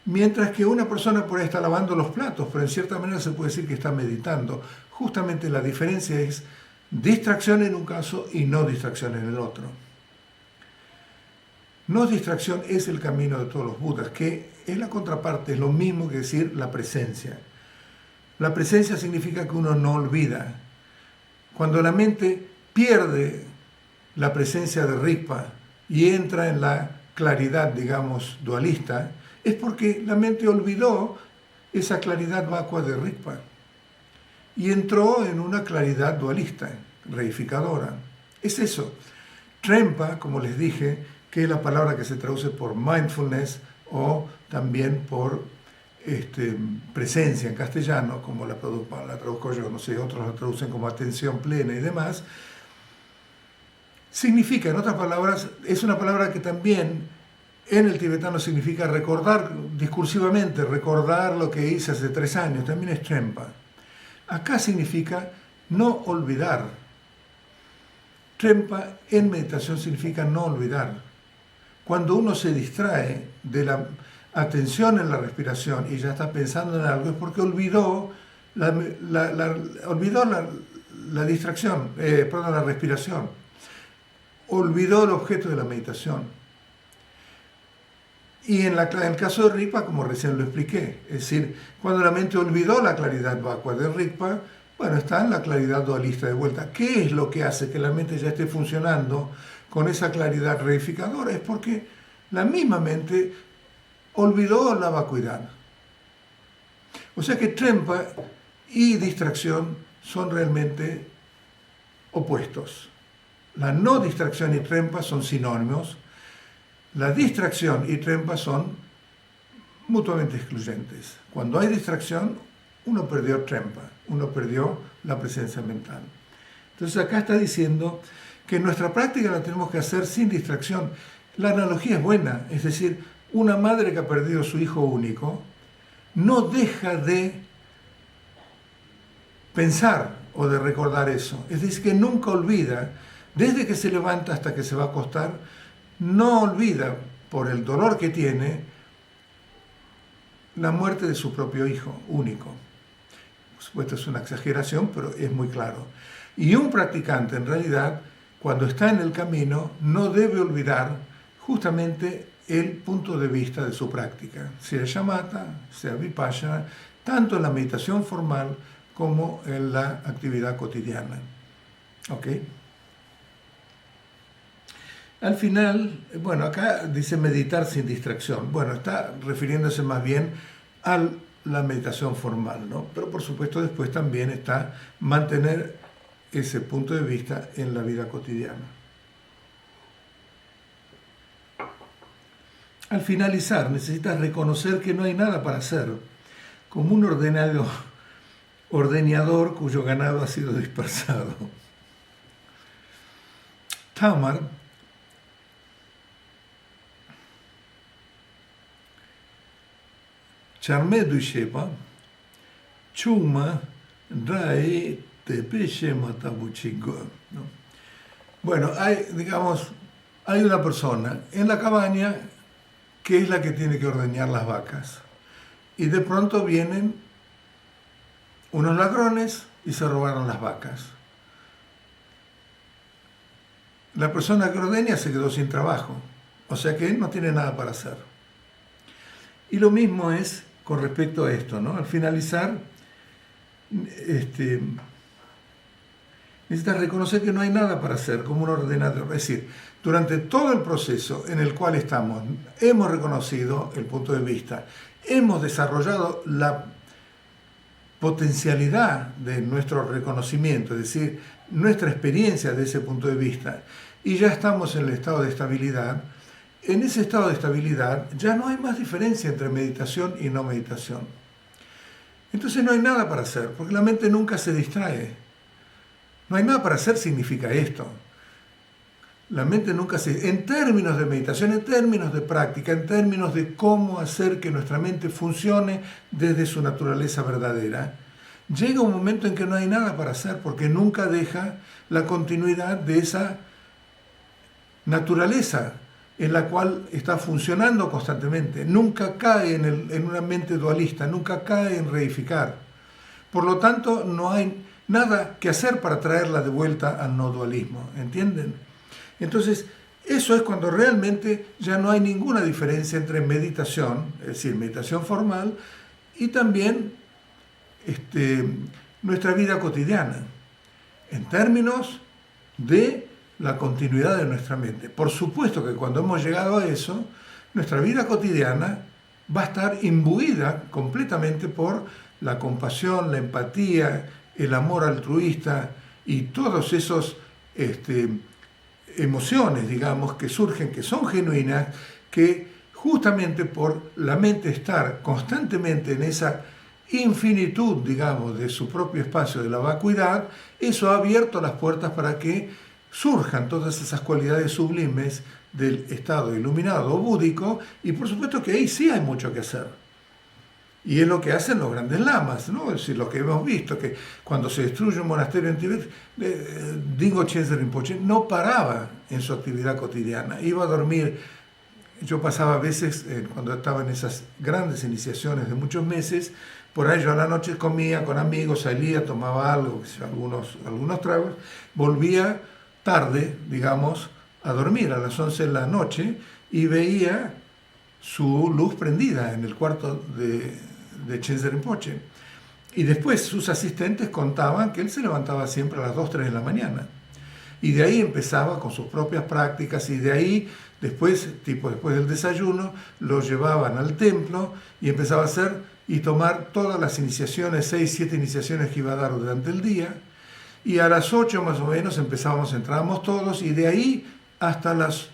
mientras que una persona por ahí está lavando los platos, pero en cierta manera se puede decir que está meditando. Justamente la diferencia es distracción en un caso y no distracción en el otro. No distracción es el camino de todos los Budas, que es la contraparte, es lo mismo que decir la presencia. La presencia significa que uno no olvida. Cuando la mente pierde la presencia de Rigpa y entra en la claridad, digamos, dualista, es porque la mente olvidó esa claridad vacua de Rigpa y entró en una claridad dualista, reificadora. Es eso. Trempa, como les dije, que es la palabra que se traduce por mindfulness o también por presencia en castellano, como la traduzco yo, no sé, otros la traducen como atención plena y demás, significa, en otras palabras, es una palabra que también en el tibetano significa recordar, discursivamente, recordar lo que hice hace 3 años, también es trempa. Acá significa no olvidar. Trempa en meditación significa no olvidar. Cuando uno se distrae de la atención en la respiración y ya está pensando en algo, es porque olvidó la distracción, la respiración. Olvidó el objeto de la meditación. Y en el caso de Rigpa, como recién lo expliqué, es decir, cuando la mente olvidó la claridad vacua de Rigpa, bueno, está en la claridad dualista de vuelta. ¿Qué es lo que hace que la mente ya esté funcionando con esa claridad reificadora? Es porque la misma mente olvidó la vacuidad. O sea que trempa y distracción son realmente opuestos. La no distracción y trempa son sinónimos. La distracción y trempa son mutuamente excluyentes. Cuando hay distracción, uno perdió trempa, uno perdió la presencia mental. Entonces acá está diciendo que nuestra práctica la tenemos que hacer sin distracción. La analogía es buena, es decir, una madre que ha perdido a su hijo único no deja de pensar o de recordar eso. Es decir, que nunca olvida, desde que se levanta hasta que se va a acostar, no olvida, por el dolor que tiene, la muerte de su propio hijo único. Por supuesto es una exageración, pero es muy claro. Y un practicante, en realidad, cuando está en el camino, no debe olvidar justamente el punto de vista de su práctica, sea shamatha, sea vipassana, tanto en la meditación formal como en la actividad cotidiana. ¿Ok? Al final, bueno, acá dice meditar sin distracción. Bueno, está refiriéndose más bien a la meditación formal, ¿no? Pero por supuesto después también está mantener ese punto de vista en la vida cotidiana. Al finalizar, necesitas reconocer que no hay nada para hacer, como un ordeñador cuyo ganado ha sido dispersado. Tamar Charme Duishepa, Chuma, Rae, Tepeche, Matabuchigo. Bueno, hay una persona en la cabaña que es la que tiene que ordeñar las vacas. Y de pronto vienen unos ladrones y se robaron las vacas. La persona que ordeña se quedó sin trabajo, o sea que él no tiene nada para hacer. Y lo mismo es con respecto a esto, ¿no? Al finalizar, necesitas reconocer que no hay nada para hacer como un ordenador. Es decir, durante todo el proceso en el cual estamos, hemos reconocido el punto de vista, hemos desarrollado la potencialidad de nuestro reconocimiento, es decir, nuestra experiencia de ese punto de vista, y ya estamos en el estado de estabilidad. En ese estado de estabilidad ya no hay más diferencia entre meditación y no meditación. Entonces no hay nada para hacer, porque la mente nunca se distrae. No hay nada para hacer significa esto. La mente nunca se... En términos de meditación, en términos de práctica, en términos de cómo hacer que nuestra mente funcione desde su naturaleza verdadera, llega un momento en que no hay nada para hacer, porque nunca deja la continuidad de esa naturaleza en la cual está funcionando constantemente. Nunca cae en una mente dualista, nunca cae en reificar. Por lo tanto, no hay nada que hacer para traerla de vuelta al no dualismo, ¿entienden? Entonces, eso es cuando realmente ya no hay ninguna diferencia entre meditación, es decir, meditación formal, y también nuestra vida cotidiana, en términos de la continuidad de nuestra mente. Por supuesto que cuando hemos llegado a eso, nuestra vida cotidiana va a estar imbuida completamente por la compasión, la empatía, el amor altruista y todos esos emociones, digamos, que surgen, que son genuinas, que justamente por la mente estar constantemente en esa infinitud, digamos, de su propio espacio de la vacuidad, eso ha abierto las puertas para que surjan todas esas cualidades sublimes del estado iluminado o búdico, y por supuesto que ahí sí hay mucho que hacer. Y es lo que hacen los grandes lamas, ¿no? Es decir, lo que hemos visto, que cuando se destruye un monasterio en Tibet, Dingo Chenze Rinpoche no paraba en su actividad cotidiana, iba a dormir. Yo pasaba a veces, cuando estaba en esas grandes iniciaciones de muchos meses, por ahí yo a la noche comía con amigos, salía, tomaba algo, algunos tragos, volvía tarde, digamos, a dormir a las 11 de la noche y veía su luz prendida en el cuarto de Chenze Rinpoche. Y después sus asistentes contaban que él se levantaba siempre a las 2, 3 de la mañana. Y de ahí empezaba con sus propias prácticas, y de ahí, después del desayuno, lo llevaban al templo y empezaba a hacer y tomar todas las iniciaciones, 6, 7 iniciaciones que iba a dar durante el día. Y a las 8 más o menos entrábamos todos, y de ahí hasta las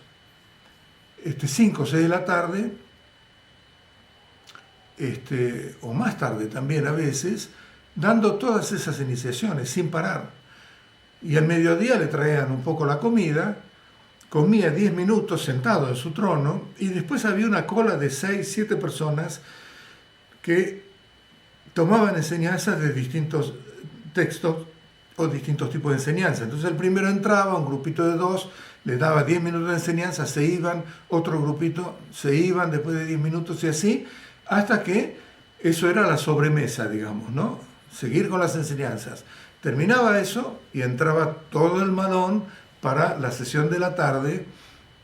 5 o 6 de la tarde, o más tarde también a veces, dando todas esas iniciaciones sin parar. Y al mediodía le traían un poco la comida, comía 10 minutos sentado en su trono, y después había una cola de 6, 7 personas que tomaban enseñanzas de distintos textos o distintos tipos de enseñanza. Entonces el primero entraba, un grupito de 2, le daba 10 minutos de enseñanza, se iban, otro grupito se iban después de 10 minutos, y así, hasta que eso era la sobremesa, digamos, ¿no? Seguir con las enseñanzas. Terminaba eso y entraba todo el malón para la sesión de la tarde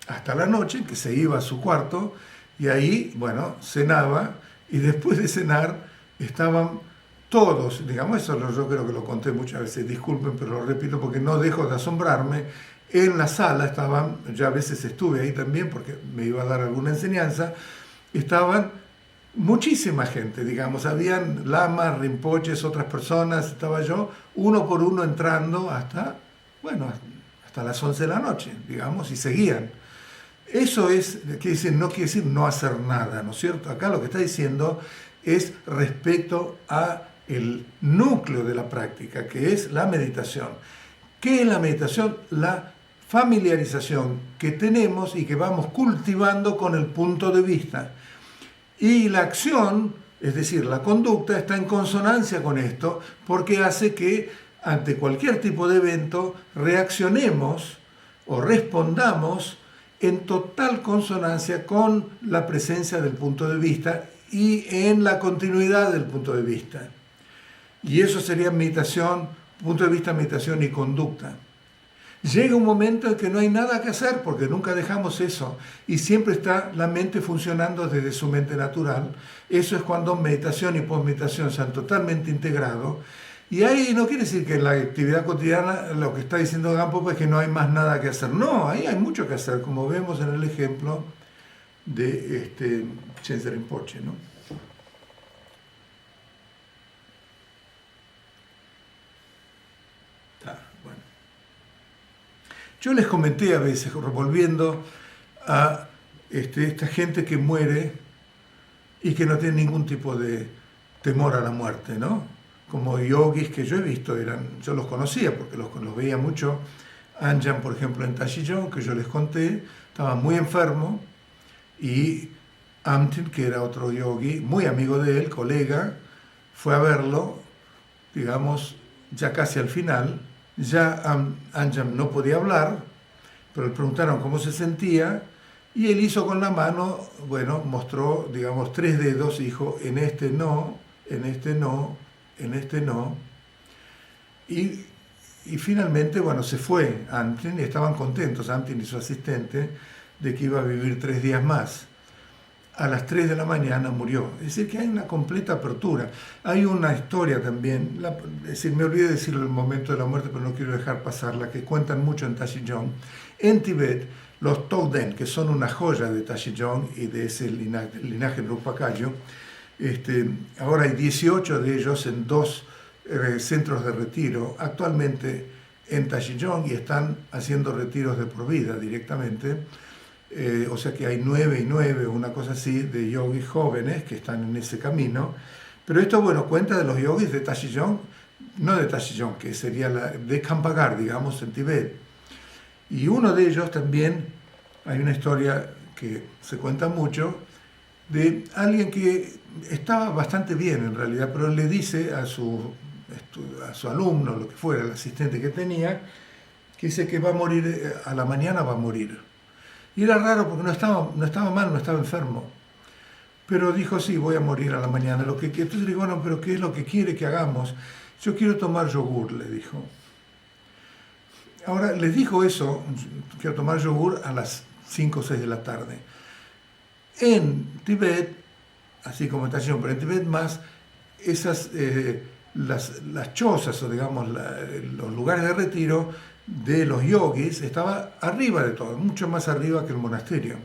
hasta la noche, que se iba a su cuarto, y ahí, bueno, cenaba, y después de cenar estaban todos, digamos, eso yo creo que lo conté muchas veces, disculpen, pero lo repito porque no dejo de asombrarme. En la sala estaban, ya a veces estuve ahí también porque me iba a dar alguna enseñanza, estaban muchísima gente, digamos, habían lamas, rinpoches, otras personas, estaba yo, uno por uno entrando hasta las 11 de la noche, digamos, y seguían. Eso es, no quiere decir no hacer nada, ¿no es cierto? Acá lo que está diciendo es respecto a el núcleo de la práctica, que es la meditación. ¿Qué es la meditación? La familiarización que tenemos y que vamos cultivando con el punto de vista. Y la acción Es decir, la conducta está en consonancia con esto porque hace que ante cualquier tipo de evento reaccionemos o respondamos en total consonancia con la presencia del punto de vista y en la continuidad del punto de vista. Y eso sería meditación, punto de vista, meditación y conducta. Llega un momento en que no hay nada que hacer porque nunca dejamos eso y siempre está la mente funcionando desde su mente natural. Eso es cuando meditación y posmeditación se han totalmente integrado. Y ahí no quiere decir que en la actividad cotidiana lo que está diciendo Gampo es que no hay más nada que hacer. No, ahí hay mucho que hacer, como vemos en el ejemplo de Chenzer Rinpoche, ¿no? Bueno. Yo les comenté a veces, volviendo a esta gente que muere y que no tiene ningún tipo de temor a la muerte, ¿no? Como yogis que yo he visto, yo los conocía porque los veía mucho. Anjan, por ejemplo, en Tashillon, que yo les conté, estaba muy enfermo, y Amtin, que era otro yogi, muy amigo de él, colega, fue a verlo, digamos, ya casi al final. Ya Anjan no podía hablar, pero le preguntaron cómo se sentía, y él hizo con la mano, bueno, mostró, digamos, 3 dedos, y dijo, en este no, en este no, en este no. Y finalmente, bueno, se fue Antin, y estaban contentos, Antin y su asistente, de que iba a vivir 3 días más. A las 3 de la mañana murió. Es decir, que hay una completa apertura. Hay una historia también, es decir, me olvidé decirlo en el momento de la muerte, pero no quiero dejar pasarla, que cuentan mucho en Tashillon. En Tibet, los Togden, que son una joya de Tashillon y de ese linaje Rupa Kayo, ahora hay 18 de ellos en 2 centros de retiro, actualmente en Tashillon, y están haciendo retiros de por vida directamente. O sea que hay 9 y 9, una cosa así, de yogis jóvenes que están en ese camino. Pero esto, bueno, cuenta de los yogis de Tashillon, no de Tashillon, que sería de Kampagar, digamos, en Tibet. Y uno de ellos también, hay una historia que se cuenta mucho, de alguien que estaba bastante bien en realidad, pero le dice a su alumno, lo que fuera, el asistente que tenía, que dice que va a morir, a la mañana va a morir. Y era raro porque no estaba mal, no estaba enfermo. Pero dijo, sí, voy a morir a la mañana. Entonces le digo, bueno, pero ¿qué es lo que quiere que hagamos? Yo quiero tomar yogur, le dijo. Ahora, les dijo eso, quiero tomar yogur a las 5 o 6 de la tarde. En Tibet, así como en Tashillon, pero en Tibet más, las chozas, o digamos, los lugares de retiro de los yogis, estaba arriba de todo, mucho más arriba que el monasterio.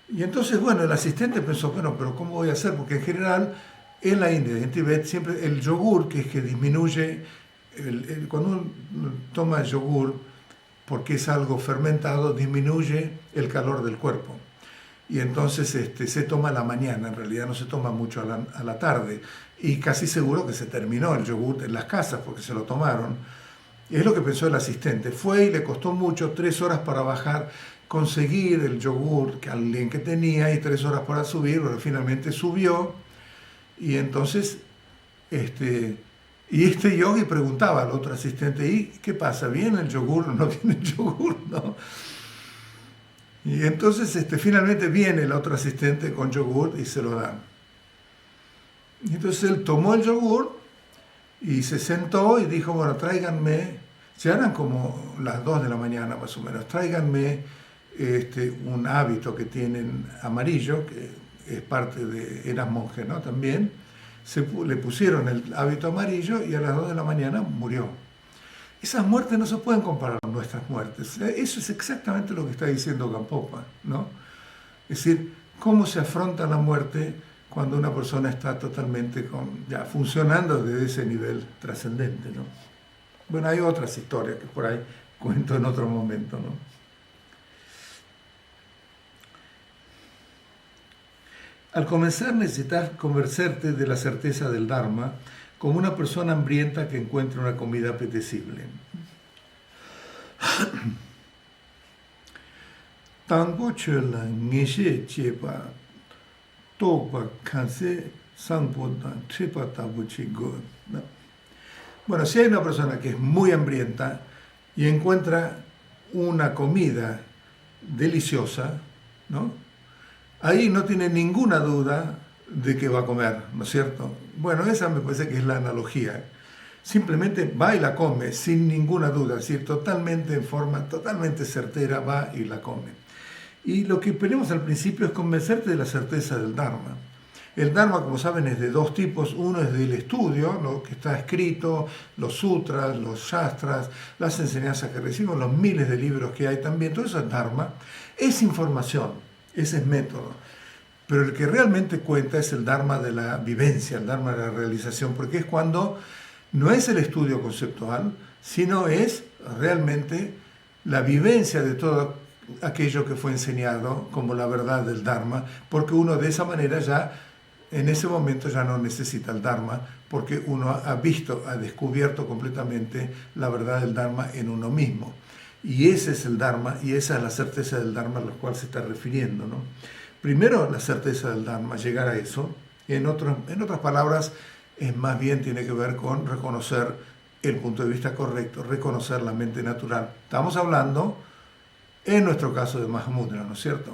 Y entonces, bueno, el asistente pensó, bueno, pero ¿cómo voy a hacer? Porque en general, en la India y en Tibet, siempre el yogur, que es que disminuye, cuando uno toma yogur, porque es algo fermentado, disminuye el calor del cuerpo. Y entonces se toma a la mañana, en realidad no se toma mucho a la tarde. Y casi seguro que se terminó el yogur en las casas porque se lo tomaron. Y es lo que pensó el asistente. Fue y le costó mucho, 3 horas para bajar, conseguir el yogur que alguien que tenía, y 3 horas para subir, pero finalmente subió. Y entonces, y este yogi preguntaba al otro asistente, ¿y qué pasa? ¿Viene el yogur o no viene el yogur? ¿No? Y entonces finalmente viene el otro asistente con yogur y se lo dan. Y entonces él tomó el yogur y se sentó y dijo, bueno, tráiganme, ya eran como las 2 de la mañana más o menos, tráiganme un hábito que tienen amarillo, que es parte de, era monje, ¿no? También, le pusieron el hábito amarillo y a las 2 de la mañana murió. Esas muertes no se pueden comparar con nuestras muertes. Eso es exactamente lo que está diciendo Gampopa, ¿no? Es decir, cómo se afronta la muerte cuando una persona está totalmente ya funcionando desde ese nivel trascendente, ¿no? Bueno, hay otras historias que por ahí cuento en otro momento, ¿no? Al comenzar necesitas convencerte de la certeza del Dharma como una persona hambrienta que encuentra una comida apetecible. Tango chela ngeshe chepa topa kanse sangpotan tripatabuchigo. Bueno, si hay una persona que es muy hambrienta y encuentra una comida deliciosa, ¿no? Ahí no tiene ninguna duda de que va a comer, ¿no es cierto? Bueno, esa me parece que es la analogía. Simplemente va y la come sin ninguna duda, es decir, totalmente en forma totalmente certera, va y la come. Y lo que queremos al principio es convencerte de la certeza del Dharma. El Dharma, como saben, es de dos tipos. Uno es del estudio, lo que está escrito, los sutras, los shastras, las enseñanzas que recibimos, los miles de libros que hay también. Todo eso es Dharma. Es información, ese es método. Pero el que realmente cuenta es el Dharma de la vivencia, el Dharma de la realización, porque es cuando no es el estudio conceptual, sino es realmente la vivencia de todo aquello que fue enseñado como la verdad del Dharma, porque uno de esa manera ya, en ese momento ya no necesita el Dharma, porque uno ha visto, ha descubierto completamente la verdad del Dharma en uno mismo. Y ese es el Dharma, y esa es la certeza del Dharma a la cual se está refiriendo, ¿no? Primero, la certeza del Dharma, llegar a eso. En otras palabras, es más bien tiene que ver con reconocer el punto de vista correcto, reconocer la mente natural. Estamos hablando, en nuestro caso, de Mahamudra, ¿no es cierto?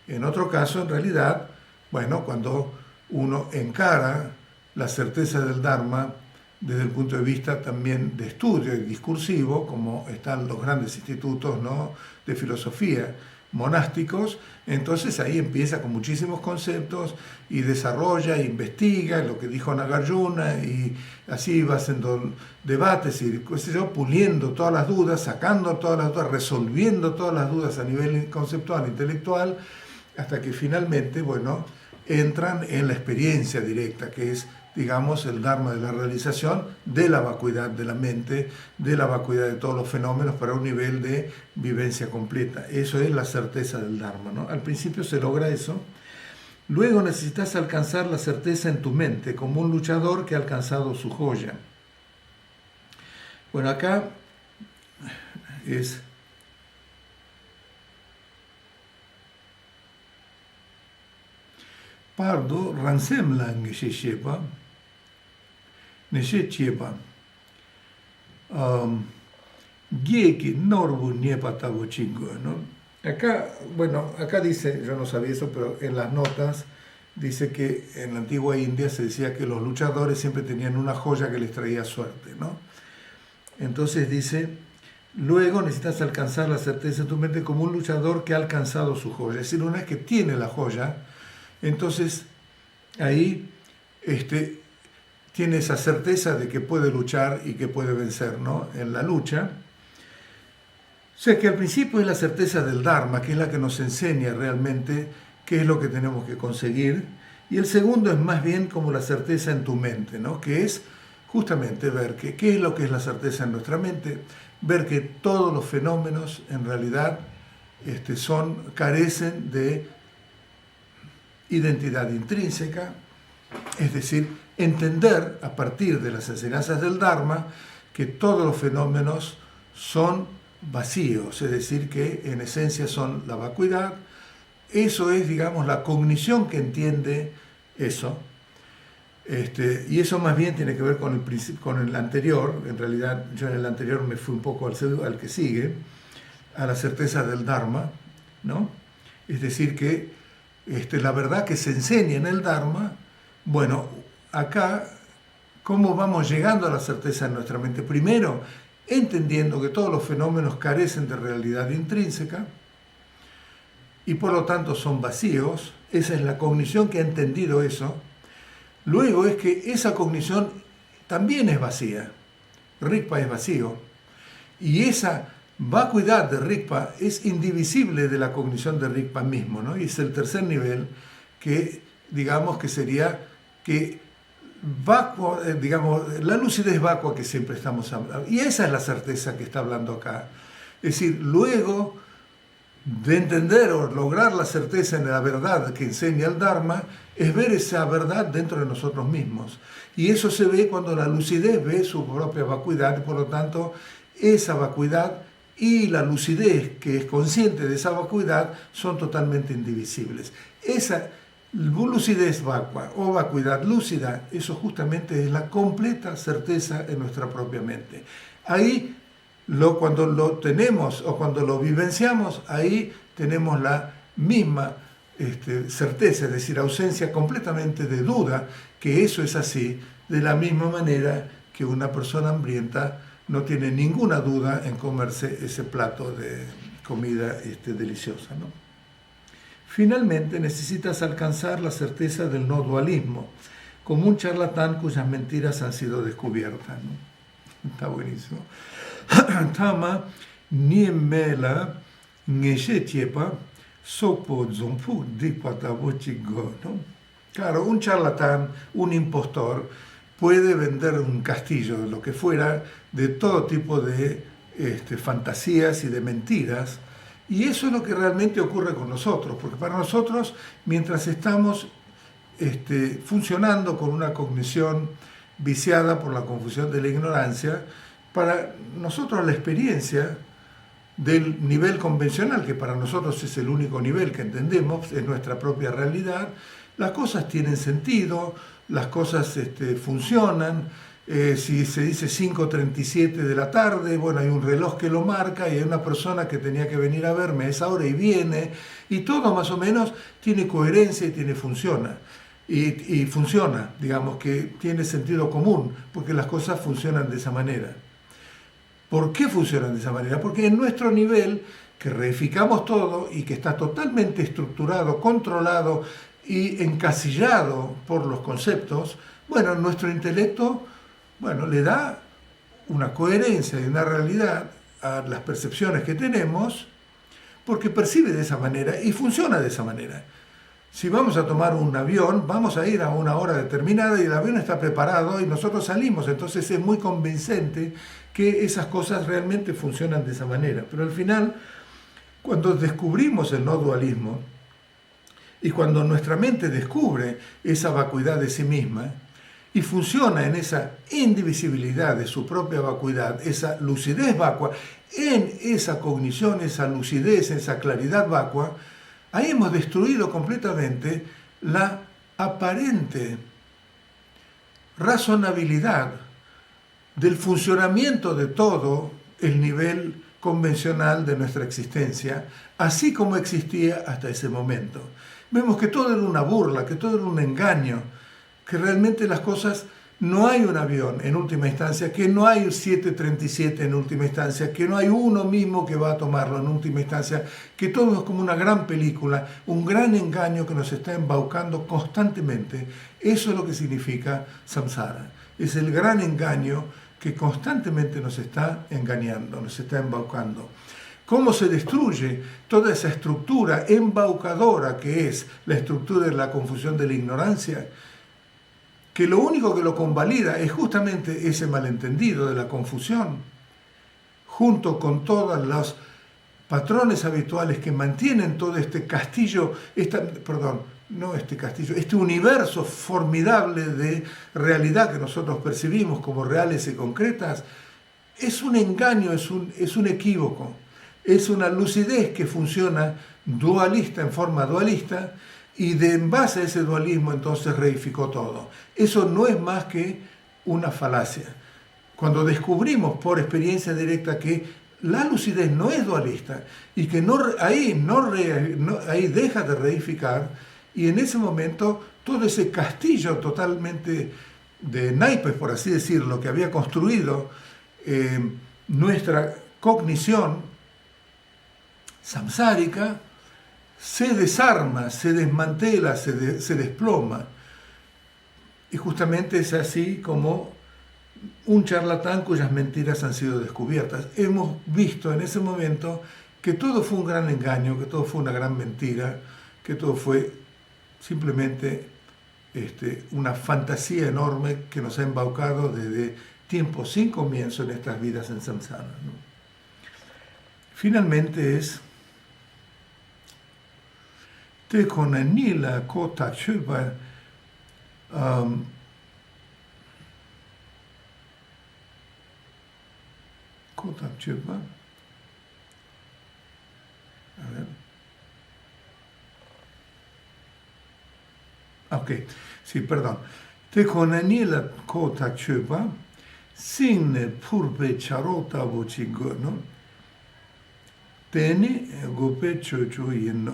En otro caso, en realidad, bueno, cuando uno encara la certeza del Dharma desde el punto de vista también de estudio y discursivo, como están los grandes institutos, ¿no?, de filosofía monásticos, entonces ahí empieza con muchísimos conceptos y desarrolla, investiga lo que dijo Nagarjuna y así va haciendo debates y puliendo todas las dudas, sacando todas las dudas, resolviendo todas las dudas a nivel conceptual, intelectual, hasta que finalmente, bueno, entran en la experiencia directa, que es, digamos, el Dharma de la realización, de la vacuidad de la mente, de la vacuidad de todos los fenómenos para un nivel de vivencia completa. Eso es la certeza del Dharma, ¿no? Al principio se logra eso. Luego necesitas alcanzar la certeza en tu mente, como un luchador que ha alcanzado su joya. Bueno, acá es... Pardo ransemlang sheshepa, neshechepa, gieki norbu niepatavo chingo, ¿no? Acá, bueno, acá dice, yo no sabía eso, pero en las notas dice que en la antigua India se decía que los luchadores siempre tenían una joya que les traía suerte, ¿no? Entonces dice, luego necesitas alcanzar la certeza en tu mente como un luchador que ha alcanzado su joya. Es decir, una vez que tiene la joya, entonces ahí tiene esa certeza de que puede luchar y que puede vencer, ¿no?, en la lucha. O sea que al principio es la certeza del Dharma, que es la que nos enseña realmente qué es lo que tenemos que conseguir. Y el segundo es más bien como la certeza en tu mente, ¿no?, que es justamente ver qué es lo que es la certeza en nuestra mente, ver que todos los fenómenos en realidad carecen de identidad intrínseca, es decir, entender a partir de las enseñanzas del Dharma que todos los fenómenos son vacíos, es decir, que en esencia son la vacuidad. Eso es, digamos, la cognición que entiende eso. Y eso más bien tiene que ver con el anterior. En realidad, yo en el anterior me fui un poco al que sigue, a la certeza del Dharma, ¿no? Es decir, que la verdad que se enseña en el Dharma, bueno, acá, ¿cómo vamos llegando a la certeza en nuestra mente? Primero, entendiendo que todos los fenómenos carecen de realidad intrínseca y por lo tanto son vacíos. Esa es la cognición que ha entendido eso. Luego es que esa cognición también es vacía. Rigpa es vacío. Y esa vacuidad de Rigpa es indivisible de la cognición de Rigpa mismo, ¿no? Y es el tercer nivel que, digamos, que sería que la lucidez vacua que siempre estamos hablando. Y esa es la certeza que está hablando acá. Es decir, luego de entender o lograr la certeza en la verdad que enseña el Dharma, es ver esa verdad dentro de nosotros mismos. Y eso se ve cuando la lucidez ve su propia vacuidad, y por lo tanto, esa vacuidad y la lucidez que es consciente de esa vacuidad son totalmente indivisibles. Lucidez vacua o vacuidad lúcida, eso justamente es la completa certeza en nuestra propia mente. Ahí, cuando lo tenemos o cuando lo vivenciamos, ahí tenemos la misma certeza, es decir, ausencia completamente de duda que eso es así, de la misma manera que una persona hambrienta no tiene ninguna duda en comerse ese plato de comida deliciosa, ¿no? Finalmente, necesitas alcanzar la certeza del no dualismo, como un charlatán cuyas mentiras han sido descubiertas, ¿no? Está buenísimo. Tama niemela ngeshetiepa sopo zompu dipatabochigo, ¿no? Claro, un charlatán, un impostor, puede vender un castillo, de lo que fuera, de todo tipo de fantasías y de mentiras. Y eso es lo que realmente ocurre con nosotros, porque para nosotros, mientras estamos funcionando con una cognición viciada por la confusión de la ignorancia, para nosotros la experiencia del nivel convencional, que para nosotros es el único nivel que entendemos, es nuestra propia realidad, las cosas tienen sentido, las cosas funcionan. Si se dice 5:37 de la tarde, bueno, hay un reloj que lo marca y hay una persona que tenía que venir a verme a esa hora y viene, y todo más o menos tiene coherencia y funciona. Y funciona, digamos que tiene sentido común, porque las cosas funcionan de esa manera. ¿Por qué funcionan de esa manera? Porque en nuestro nivel, que reificamos todo y que está totalmente estructurado, controlado y encasillado por los conceptos, bueno, nuestro intelecto, bueno, le da una coherencia y una realidad a las percepciones que tenemos, porque percibe de esa manera y funciona de esa manera. Si vamos a tomar un avión, vamos a ir a una hora determinada y el avión está preparado y nosotros salimos, entonces es muy convincente que esas cosas realmente funcionan de esa manera. Pero al final, cuando descubrimos el no dualismo y cuando nuestra mente descubre esa vacuidad de sí misma y funciona en esa indivisibilidad de su propia vacuidad, esa lucidez vacua, en esa cognición, esa lucidez, esa claridad vacua, ahí hemos destruido completamente la aparente razonabilidad del funcionamiento de todo el nivel convencional de nuestra existencia, así como existía hasta ese momento. Vemos que todo era una burla, que todo era un engaño, que realmente las cosas, no hay un avión en última instancia, que no hay 737 en última instancia, que no hay uno mismo que va a tomarlo en última instancia, que todo es como una gran película, un gran engaño que nos está embaucando constantemente. Eso es lo que significa samsara. Es el gran engaño que constantemente nos está engañando, nos está embaucando. ¿Cómo se destruye toda esa estructura embaucadora que es la estructura de la confusión de la ignorancia? Que lo único que lo convalida es justamente ese malentendido de la confusión, junto con todos los patrones habituales que mantienen todo este castillo, este universo formidable de realidad que nosotros percibimos como reales y concretas. Es un engaño, es un equívoco, es una lucidez que funciona dualista, en forma dualista, y en base a ese dualismo entonces reificó todo. Eso no es más que una falacia. Cuando descubrimos por experiencia directa que la lucidez no es dualista y que ahí deja de reificar, y en ese momento todo ese castillo totalmente de naipes, por así decirlo, que había construido nuestra cognición samsárica, se desarma, se desmantela, se desploma. Y justamente es así como un charlatán cuyas mentiras han sido descubiertas. Hemos visto en ese momento que todo fue un gran engaño, que todo fue una gran mentira, que todo fue simplemente una fantasía enorme que nos ha embaucado desde tiempos sin comienzo en estas vidas en samsara, ¿no? Finalmente es te konanila kota chuba kota chuba, a ver, ok, sí, perdón. Te con Aniela Kota Chupa, sin purpe charota bochigo, ¿no? Teni gope chocho y no.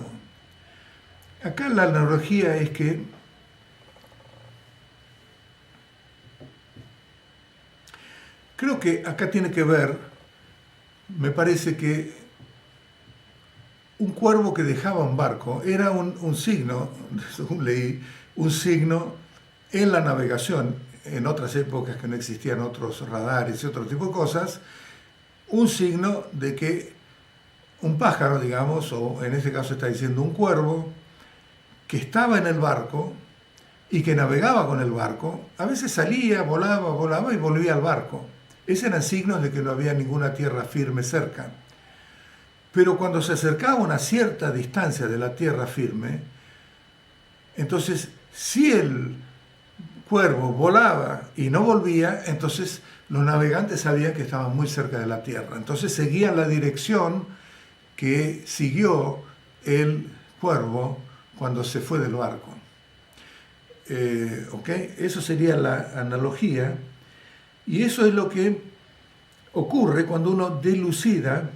Acá la analogía es que creo que acá tiene que ver, me parece que un cuervo que dejaba un barco era un signo, según leí, un signo en la navegación, en otras épocas que no existían otros radares y otro tipo de cosas, un signo de que un pájaro, digamos, o en este caso está diciendo un cuervo, que estaba en el barco y que navegaba con el barco, a veces salía, volaba y volvía al barco. Esos eran signos de que no había ninguna tierra firme cerca. Pero cuando se acercaba a una cierta distancia de la tierra firme, entonces si el cuervo volaba y no volvía, entonces los navegantes sabían que estaban muy cerca de la tierra. Entonces seguían la dirección que siguió el cuervo cuando se fue del barco. ¿Okay? Eso sería la analogía. Y eso es lo que ocurre cuando uno dilucida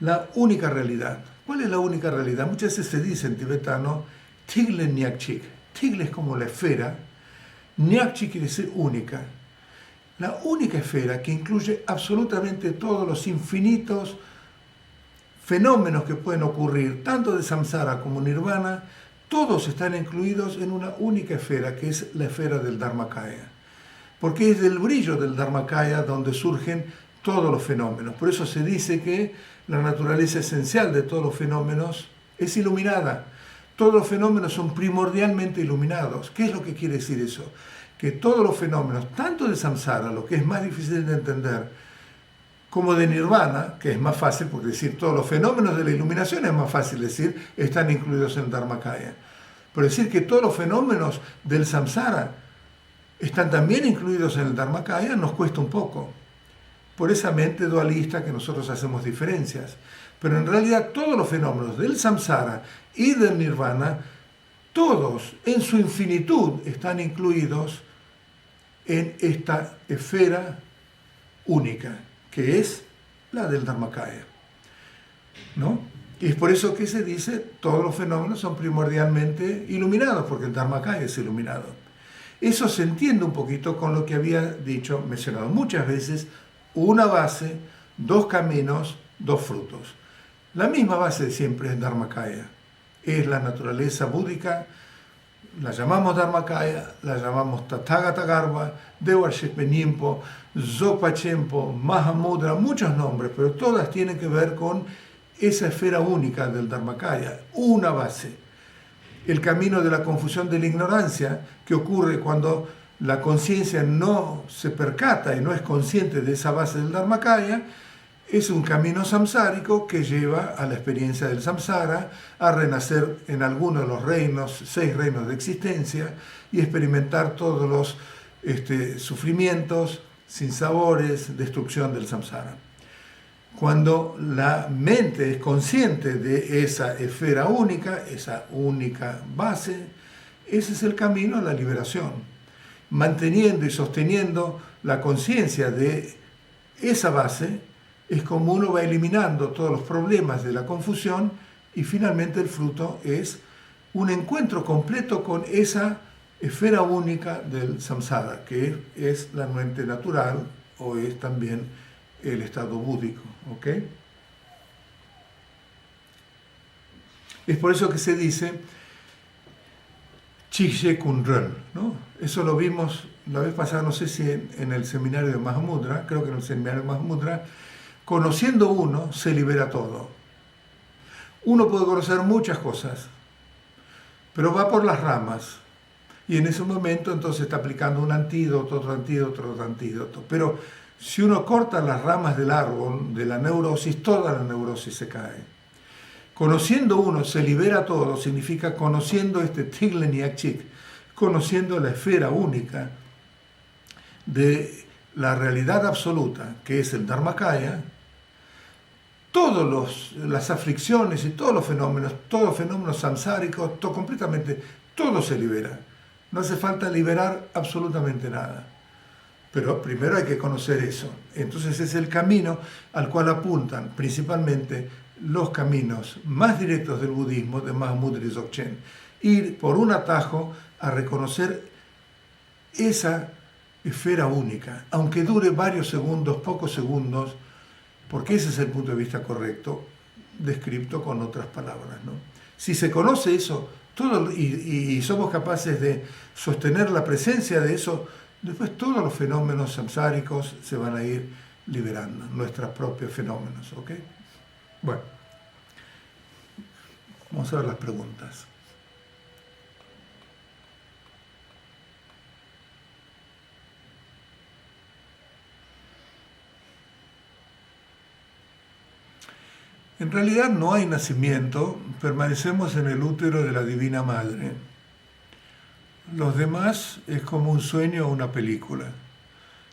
la única realidad. ¿Cuál es la única realidad? Muchas veces se dice en tibetano, Tigle Nyakchik. Tigle es como la esfera, Nyakchik quiere decir única. La única esfera que incluye absolutamente todos los infinitos fenómenos que pueden ocurrir, tanto de samsara como nirvana, todos están incluidos en una única esfera, que es la esfera del Dharmakaya. Porque es del brillo del Dharmakaya donde surgen todos los fenómenos. Por eso se dice que la naturaleza esencial de todos los fenómenos es iluminada. Todos los fenómenos son primordialmente iluminados. ¿Qué es lo que quiere decir eso? Que todos los fenómenos, tanto de samsara, lo que es más difícil de entender, como de nirvana, que es más fácil, porque decir todos los fenómenos de la iluminación es más fácil decir, están incluidos en el Dharmakaya. Pero decir que todos los fenómenos del samsara están también incluidos en el Dharmakaya nos cuesta un poco. Por esa mente dualista que nosotros hacemos diferencias. Pero en realidad todos los fenómenos del samsara y del nirvana, todos en su infinitud están incluidos en esta esfera única, que es la del Dharmakaya, ¿no? Y es por eso que se dice todos los fenómenos son primordialmente iluminados, porque el Dharmakaya es iluminado. Eso se entiende un poquito con lo que había dicho, mencionado muchas veces, una base, dos caminos, dos frutos. La misma base de siempre es Dharmakaya, es la naturaleza búdica, la llamamos Dharmakaya, la llamamos Tathagata Garbha, Devarshik Nyingpo, Zopa Chempo, Mahamudra, muchos nombres, pero todas tienen que ver con esa esfera única del Dharmakaya, una base. El camino de la confusión de la ignorancia que ocurre cuando la conciencia no se percata y no es consciente de esa base del Dharmakaya, es un camino samsárico que lleva a la experiencia del samsara, a renacer en alguno de los reinos, 6 reinos de existencia, y experimentar todos los sufrimientos, sinsabores, destrucción del samsara. Cuando la mente es consciente de esa esfera única, esa única base, ese es el camino a la liberación. Manteniendo y sosteniendo la conciencia de esa base, es como uno va eliminando todos los problemas de la confusión y finalmente el fruto es un encuentro completo con esa esfera única del samsara, que es la mente natural o es también el estado búdico. ¿Ok? Es por eso que se dice Chikshe Kunrel, ¿no? Eso lo vimos la vez pasada, no sé si en el seminario de Mahamudra, creo que en el seminario de Mahamudra. Conociendo uno, se libera todo. Uno puede conocer muchas cosas, pero va por las ramas. Y en ese momento entonces está aplicando un antídoto, otro antídoto, otro antídoto. Pero si uno corta las ramas del árbol, de la neurosis, toda la neurosis se cae. Conociendo uno, se libera todo, significa conociendo este Tigle Nyakchik, conociendo la esfera única de la realidad absoluta, que es el Dharmakaya, todas las aflicciones y todos los fenómenos samsáricos, completamente todo se libera. No hace falta liberar absolutamente nada. Pero primero hay que conocer eso. Entonces es el camino al cual apuntan principalmente los caminos más directos del budismo de Mahamudra y Dzogchen. Ir por un atajo a reconocer esa esfera única, aunque dure varios segundos, pocos segundos, porque ese es el punto de vista correcto, descrito con otras palabras, ¿no? Si se conoce eso todo, y somos capaces de sostener la presencia de eso, después todos los fenómenos samsáricos se van a ir liberando, nuestros propios fenómenos, ¿ok? Bueno, vamos a ver las preguntas. En realidad no hay nacimiento, permanecemos en el útero de la Divina Madre. Los demás es como un sueño o una película.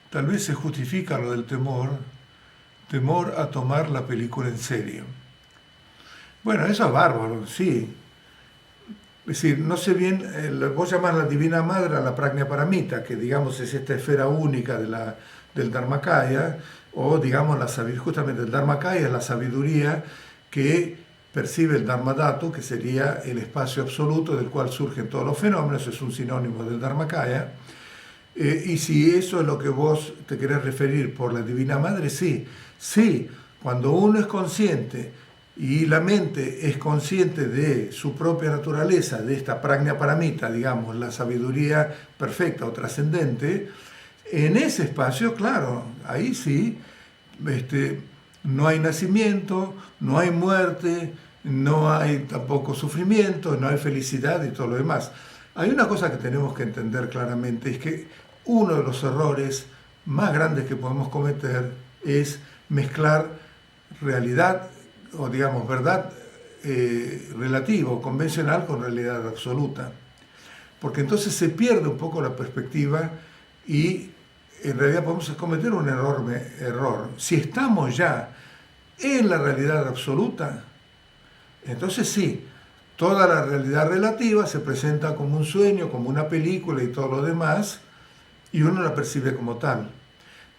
Tal vez se justifica lo del temor a tomar la película en serio. Bueno, eso es bárbaro, sí. Es decir, no sé bien, vos llamás la Divina Madre a la Prajna Paramita, que digamos es esta esfera única del Dharmakaya, o digamos justamente el Dharmakaya es la sabiduría que percibe el Dharmadhatu, que sería el espacio absoluto del cual surgen todos los fenómenos, es un sinónimo del Dharmakaya. Y si eso es lo que vos te querés referir por la Divina Madre, sí, cuando uno es consciente y la mente es consciente de su propia naturaleza, de esta prajna paramita, digamos, la sabiduría perfecta o trascendente, en ese espacio, claro, ahí sí, no hay nacimiento, no hay muerte, no hay tampoco sufrimiento, no hay felicidad y todo lo demás. Hay una cosa que tenemos que entender claramente, es que uno de los errores más grandes que podemos cometer es mezclar realidad, o digamos, verdad relativa o convencional con realidad absoluta. Porque entonces se pierde un poco la perspectiva y en realidad podemos cometer un enorme error. Si estamos ya en la realidad absoluta, entonces sí, toda la realidad relativa se presenta como un sueño, como una película y todo lo demás, y uno la percibe como tal.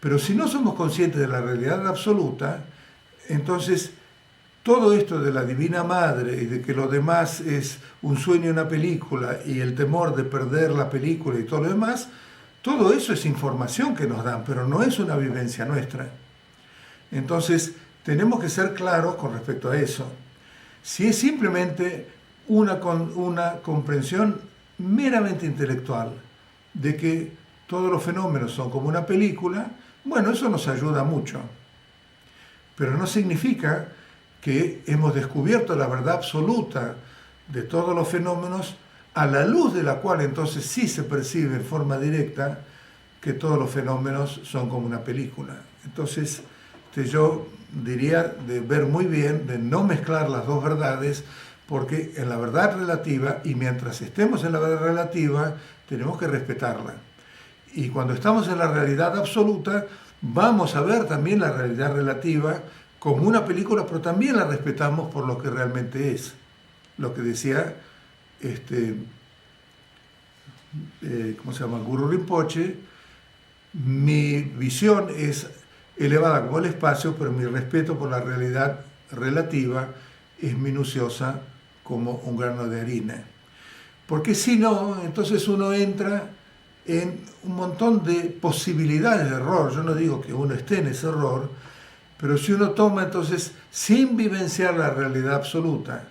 Pero si no somos conscientes de la realidad absoluta, entonces todo esto de la Divina Madre y de que lo demás es un sueño, una película, y el temor de perder la película y todo lo demás, todo eso es información que nos dan, pero no es una vivencia nuestra. Entonces, tenemos que ser claros con respecto a eso. Si es simplemente una comprensión meramente intelectual de que todos los fenómenos son como una película, bueno, eso nos ayuda mucho. Pero no significa que hemos descubierto la verdad absoluta de todos los fenómenos, a la luz de la cual entonces sí se percibe en forma directa que todos los fenómenos son como una película. Entonces, yo diría de ver muy bien, de no mezclar las dos verdades, porque en la verdad relativa, y mientras estemos en la verdad relativa, tenemos que respetarla. Y cuando estamos en la realidad absoluta, vamos a ver también la realidad relativa como una película, pero también la respetamos por lo que realmente es. Lo que decía ¿cómo se llama? Guru Rinpoche: mi visión es elevada como el espacio, pero mi respeto por la realidad relativa es minuciosa como un grano de harina. Porque si no, entonces uno entra en un montón de posibilidades de error. Yo no digo que uno esté en ese error, pero si uno toma entonces, sin vivenciar la realidad absoluta,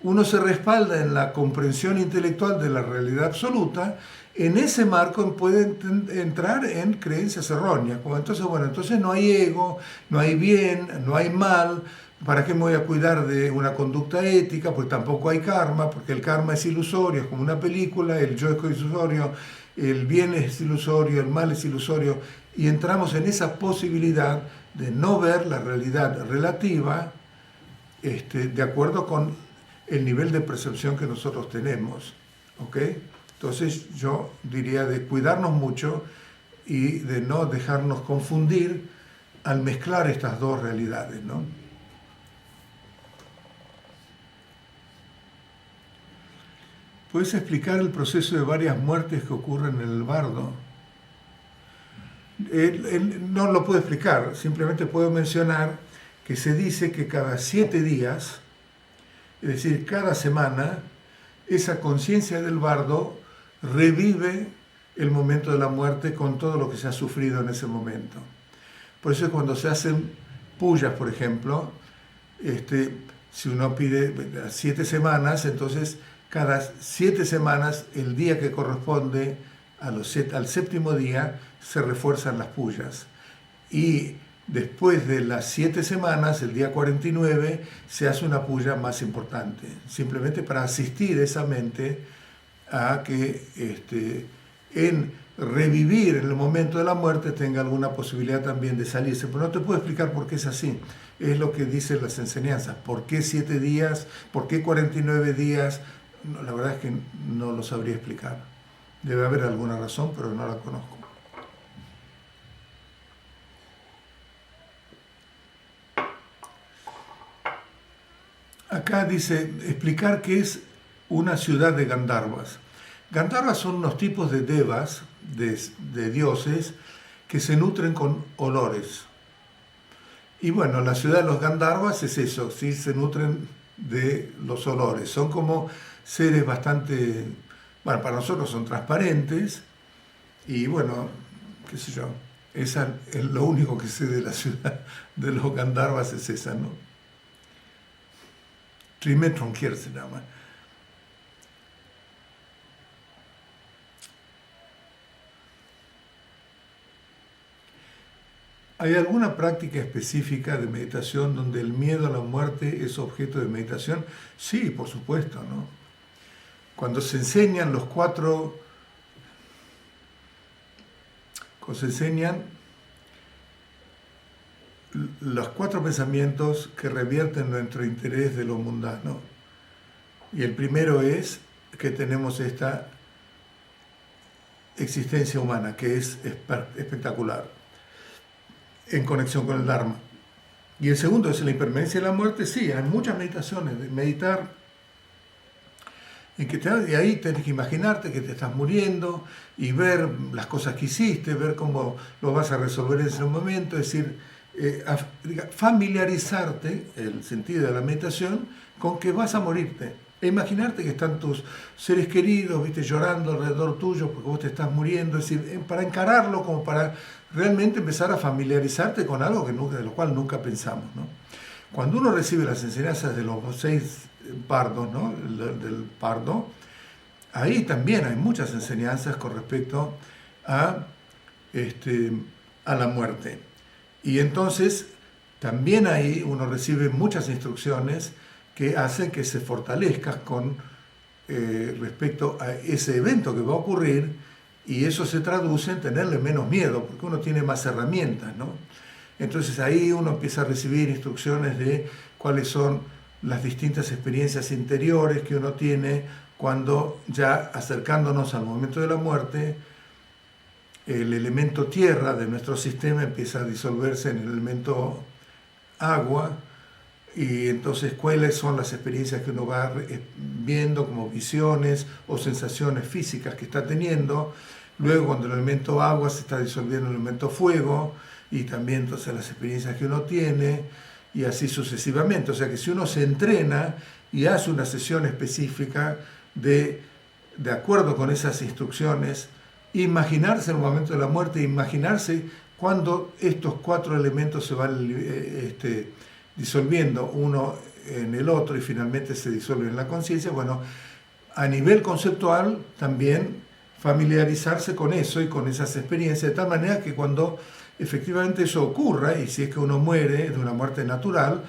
uno se respalda en la comprensión intelectual de la realidad absoluta, en ese marco puede entrar en creencias erróneas. Como entonces, bueno, entonces no hay ego, no hay bien, no hay mal. ¿Para qué me voy a cuidar de una conducta ética? Pues tampoco hay karma, porque el karma es ilusorio, es como una película, el yo es ilusorio, el bien es ilusorio, el mal es ilusorio, y entramos en esa posibilidad de no ver la realidad relativa de acuerdo con el nivel de percepción que nosotros tenemos, ¿ok? Entonces yo diría de cuidarnos mucho y de no dejarnos confundir al mezclar estas dos realidades, ¿no? ¿Puedes explicar el proceso de varias muertes que ocurren en el bardo? No lo puedo explicar, simplemente puedo mencionar que se dice que cada 7 días, es decir, cada semana, esa conciencia del bardo revive el momento de la muerte con todo lo que se ha sufrido en ese momento. Por eso cuando se hacen puyas, por ejemplo, si uno pide 7 semanas, entonces cada 7 semanas, el día que corresponde al 7.º día, se refuerzan las puyas. Y después de las 7 semanas, el día 49, se hace una puya más importante, simplemente para asistir esa mente a que en revivir en el momento de la muerte tenga alguna posibilidad también de salirse. Pero no te puedo explicar por qué es así. Es lo que dicen las enseñanzas. ¿Por qué 7 días? ¿Por qué 49 días? No, la verdad es que no lo sabría explicar. Debe haber alguna razón, pero no la conozco. Acá dice, explicar qué es una ciudad de Gandharvas. Gandharvas son unos tipos de devas, de dioses, que se nutren con olores. Y bueno, la ciudad de los Gandharvas es eso, ¿sí? Se nutren de los olores. Son como seres bastante, bueno, para nosotros son transparentes, y bueno, qué sé yo, esa es lo único que sé de la ciudad de los Gandharvas, es esa, ¿no? Trimetronquier se llama. ¿Hay alguna práctica específica de meditación donde el miedo a la muerte es objeto de meditación? Sí, por supuesto, ¿no? Cuando se enseñan cuando se enseñan los 4 pensamientos que revierten nuestro interés de lo mundano. Y el primero es que tenemos esta existencia humana, que es espectacular, en conexión con el Dharma. Y el segundo es la impermanencia de la muerte. Sí, hay muchas meditaciones, de meditar, en que y ahí tenés que imaginarte que te estás muriendo y ver las cosas que hiciste, ver cómo lo vas a resolver en ese momento, es decir, familiarizarte, el sentido de la meditación, con que vas a morirte. E imaginarte que están tus seres queridos, ¿viste?, llorando alrededor tuyo porque vos te estás muriendo, es decir, para encararlo, como para realmente empezar a familiarizarte con algo de lo cual nunca pensamos, ¿no? Cuando uno recibe las enseñanzas de los 6 pardos, ¿no?, del pardo, ahí también hay muchas enseñanzas con respecto a la muerte. Y entonces también ahí uno recibe muchas instrucciones que hacen que se fortalezca con respecto a ese evento que va a ocurrir, y eso se traduce en tenerle menos miedo, porque uno tiene más herramientas, ¿no? Entonces ahí uno empieza a recibir instrucciones de cuáles son las distintas experiencias interiores que uno tiene cuando, ya acercándonos al momento de la muerte, el elemento tierra de nuestro sistema empieza a disolverse en el elemento agua, y entonces cuáles son las experiencias que uno va viendo como visiones o sensaciones físicas que está teniendo. Luego, cuando el elemento agua se está disolviendo en el elemento fuego, y también entonces las experiencias que uno tiene, y así sucesivamente. O sea que si uno se entrena y hace una sesión específica de acuerdo con esas instrucciones, imaginarse en el momento de la muerte, imaginarse cuando estos 4 elementos se van disolviendo uno en el otro y finalmente se disuelven en la conciencia. Bueno, a nivel conceptual también familiarizarse con eso y con esas experiencias, de tal manera que cuando efectivamente eso ocurra, y si es que uno muere de una muerte natural,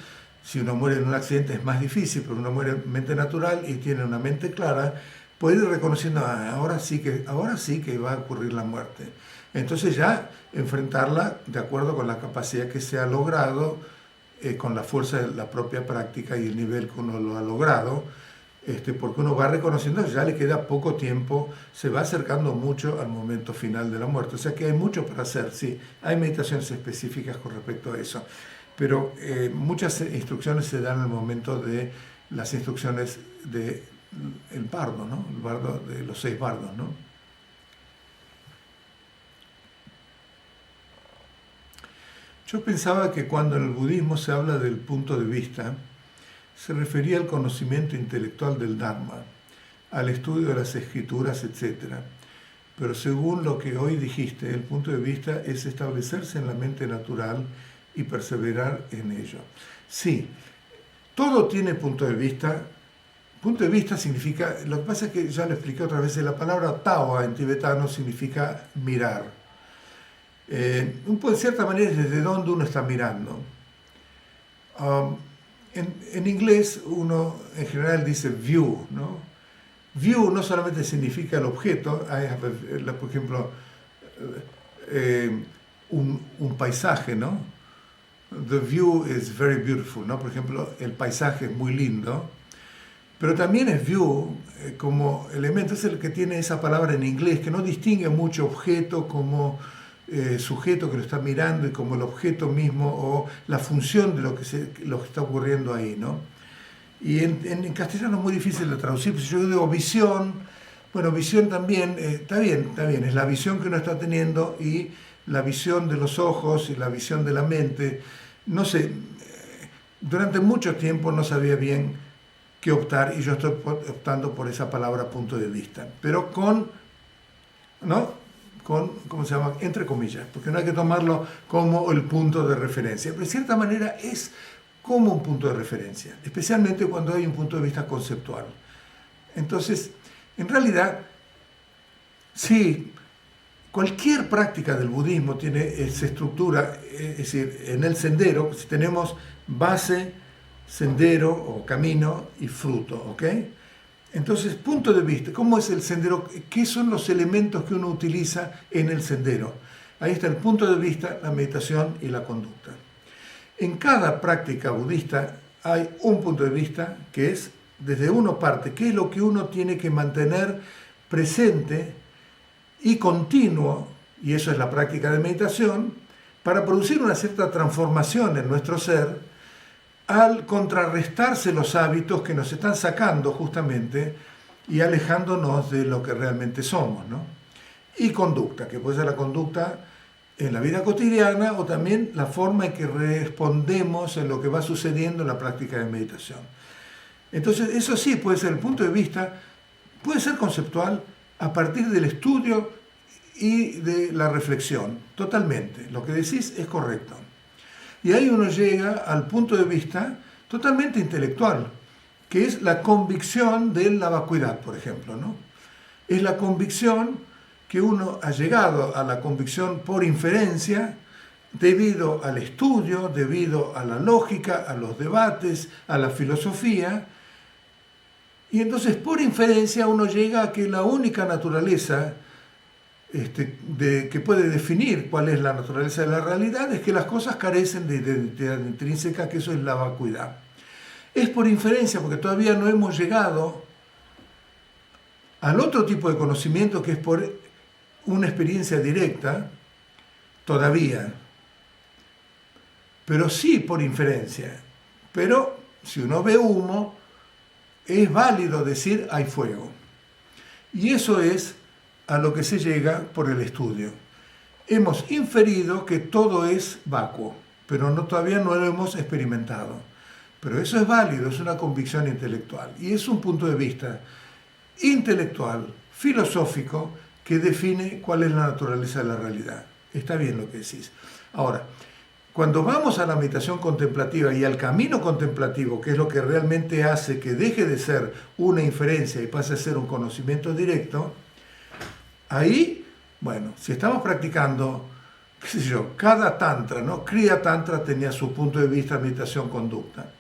si uno muere en un accidente es más difícil, pero uno muere en mente natural y tiene una mente clara, puede ir reconociendo, ahora sí que va a ocurrir la muerte. Entonces ya enfrentarla de acuerdo con la capacidad que se ha logrado, con la fuerza de la propia práctica y el nivel que uno lo ha logrado, porque uno va reconociendo que ya le queda poco tiempo, se va acercando mucho al momento final de la muerte. O sea que hay mucho para hacer, sí, hay meditaciones específicas con respecto a eso, pero muchas instrucciones se dan en el momento de las instrucciones de el bardo, ¿no? El bardo de los 6 bardos, ¿no? Yo pensaba que cuando en el budismo se habla del punto de vista, se refería al conocimiento intelectual del Dharma, al estudio de las escrituras, etc. Pero según lo que hoy dijiste, el punto de vista es establecerse en la mente natural y perseverar en ello. Sí, todo tiene punto de vista. Punto de vista significa, lo que pasa es que ya lo expliqué otra vez, la palabra tawa en tibetano significa mirar. De cierta manera es desde donde uno está mirando. En inglés uno en general dice view, ¿no? View no solamente significa el objeto, por ejemplo, un paisaje, ¿no? The view is very beautiful, ¿no? Por ejemplo, el paisaje es muy lindo, pero también es view como elemento, es el que tiene esa palabra en inglés, que no distingue mucho objeto como sujeto que lo está mirando y como el objeto mismo o la función de lo que está ocurriendo ahí, ¿no? Y en castellano es muy difícil de traducir, si yo digo visión, bueno, visión también, está bien, es la visión que uno está teniendo y la visión de los ojos y la visión de la mente. No sé, durante mucho tiempo no sabía bien qué optar y yo estoy optando por esa palabra punto de vista, pero ¿cómo se llama? Entre comillas, porque no hay que tomarlo como el punto de referencia, pero de cierta manera es como un punto de referencia, especialmente cuando hay un punto de vista conceptual. Entonces, en realidad, sí, cualquier práctica del budismo tiene esa estructura, es decir, en el sendero, si tenemos base, sendero o camino y fruto, ¿ok? Entonces, punto de vista, ¿cómo es el sendero? ¿Qué son los elementos que uno utiliza en el sendero? Ahí está el punto de vista, la meditación y la conducta. En cada práctica budista hay un punto de vista que es, desde uno parte, qué es lo que uno tiene que mantener presente y continuo, y eso es la práctica de meditación, para producir una cierta transformación en nuestro ser, al contrarrestarse los hábitos que nos están sacando justamente y alejándonos de lo que realmente somos, ¿no? Y conducta, que puede ser la conducta en la vida cotidiana o también la forma en que respondemos en lo que va sucediendo en la práctica de meditación. Entonces, eso sí puede ser el punto de vista, puede ser conceptual a partir del estudio y de la reflexión, totalmente. Lo que decís es correcto. Y ahí uno llega al punto de vista totalmente intelectual, que es la convicción de la vacuidad, por ejemplo, ¿no? Es la convicción que uno ha llegado a la convicción por inferencia, debido al estudio, debido a la lógica, a los debates, a la filosofía, y entonces por inferencia uno llega a que la única naturaleza que puede definir cuál es la naturaleza de la realidad es que las cosas carecen de identidad intrínseca, que eso es la vacuidad. Es por inferencia, porque todavía no hemos llegado al otro tipo de conocimiento que es por una experiencia directa, todavía, pero sí por inferencia. Pero si uno ve humo, es válido decir hay fuego. Y eso es a lo que se llega por el estudio. Hemos inferido que todo es vacuo, pero todavía no lo hemos experimentado. Pero eso es válido, es una convicción intelectual. Y es un punto de vista intelectual, filosófico, que define cuál es la naturaleza de la realidad. Está bien lo que decís. Ahora, cuando vamos a la meditación contemplativa y al camino contemplativo, que es lo que realmente hace que deje de ser una inferencia y pase a ser un conocimiento directo, ahí, bueno, si estamos practicando, qué sé yo, cada tantra, ¿no? Kriya Tantra tenía su punto de vista meditación-conducta,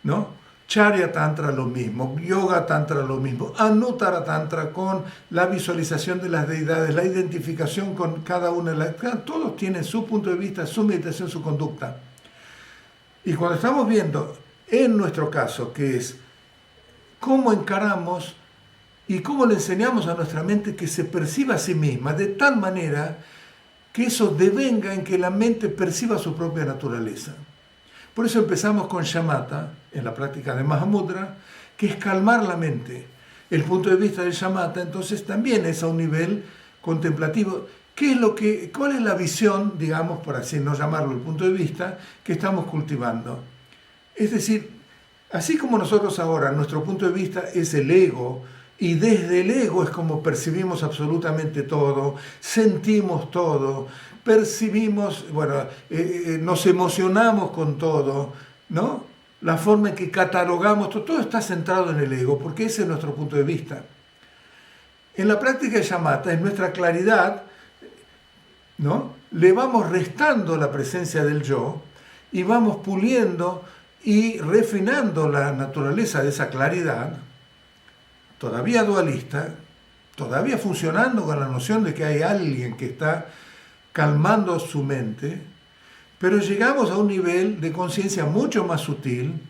¿no? Charya Tantra lo mismo, Yoga Tantra lo mismo, Anuttara Tantra con la visualización de las deidades, la identificación con cada una de las... Todos tienen su punto de vista, su meditación, su conducta. Y cuando estamos viendo, en nuestro caso, que es cómo encaramos y cómo le enseñamos a nuestra mente que se perciba a sí misma de tal manera que eso devenga en que la mente perciba su propia naturaleza. Por eso empezamos con shamatha, en la práctica de Mahamudra, que es calmar la mente. El punto de vista del shamatha, entonces, también es a un nivel contemplativo. ¿Cuál es la visión, digamos, por así no llamarlo el punto de vista, que estamos cultivando? Es decir, así como nosotros ahora, nuestro punto de vista es el ego, y desde el ego es como percibimos absolutamente todo, sentimos todo, percibimos, bueno, nos emocionamos con todo, ¿no? La forma en que catalogamos, todo está centrado en el ego, porque ese es nuestro punto de vista. En la práctica de shamatha, en nuestra claridad, ¿no? Le vamos restando la presencia del yo y vamos puliendo y refinando la naturaleza de esa claridad, todavía dualista, todavía funcionando con la noción de que hay alguien que está calmando su mente, pero llegamos a un nivel de conciencia mucho más sutil,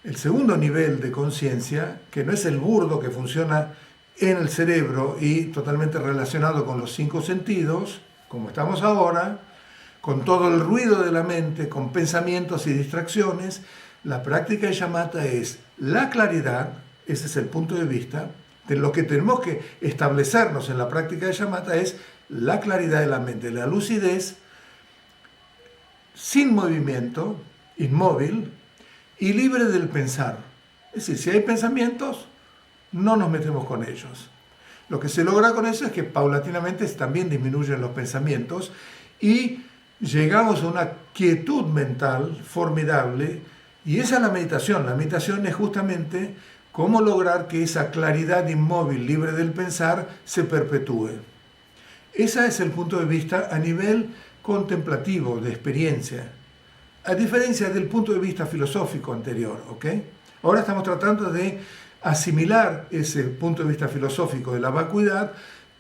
el segundo nivel de conciencia, que no es el burdo que funciona en el cerebro y totalmente relacionado con los 5 sentidos, como estamos ahora, con todo el ruido de la mente, con pensamientos y distracciones. La práctica de shamatha es la claridad, ese es el punto de vista, de lo que tenemos que establecernos en la práctica de shamatha es la claridad de la mente, la lucidez, sin movimiento, inmóvil y libre del pensar. Es decir, si hay pensamientos, no nos metemos con ellos. Lo que se logra con eso es que paulatinamente también disminuyen los pensamientos y llegamos a una quietud mental formidable, y esa es la meditación. La meditación es justamente cómo lograr que esa claridad inmóvil, libre del pensar, se perpetúe. Ese es el punto de vista a nivel contemplativo, de experiencia, a diferencia del punto de vista filosófico anterior, ¿ok? Ahora estamos tratando de asimilar ese punto de vista filosófico de la vacuidad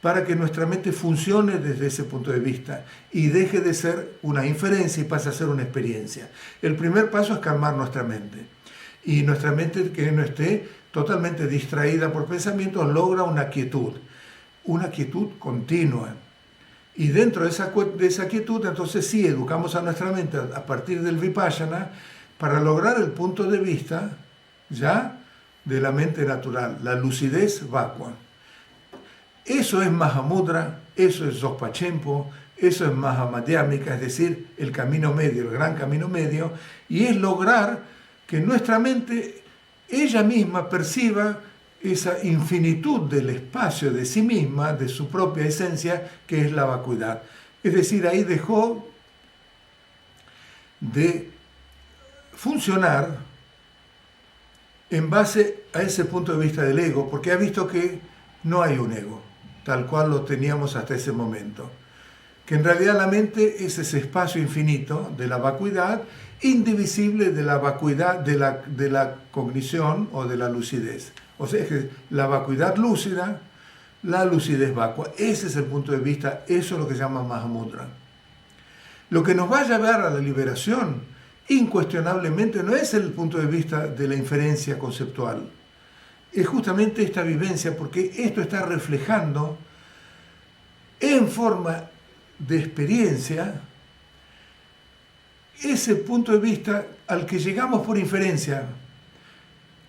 para que nuestra mente funcione desde ese punto de vista y deje de ser una inferencia y pase a ser una experiencia. El primer paso es calmar nuestra mente. Y nuestra mente, que no esté totalmente distraída por pensamientos, logra una quietud continua. Y dentro de esa quietud, entonces sí, educamos a nuestra mente a partir del vipassana para lograr el punto de vista ya de la mente natural, la lucidez vacua. Eso es Mahamudra, eso es Dzogpa Chenpo, eso es Mahamadhyamika, es decir, el camino medio, el gran camino medio, y es lograr que nuestra mente, ella misma, perciba esa infinitud del espacio de sí misma, de su propia esencia, que es la vacuidad. Es decir, ahí dejó de funcionar en base a ese punto de vista del ego, porque ha visto que no hay un ego, tal cual lo teníamos hasta ese momento. Que en realidad la mente es ese espacio infinito de la vacuidad, indivisible de la vacuidad de la cognición o de la lucidez. O sea, es que la vacuidad lúcida, la lucidez vacua. Ese es el punto de vista, eso es lo que se llama Mahamudra. Lo que nos va a llevar a la liberación, incuestionablemente, no es el punto de vista de la inferencia conceptual. Es justamente esta vivencia, porque esto está reflejando en forma de experiencia ese punto de vista al que llegamos por inferencia.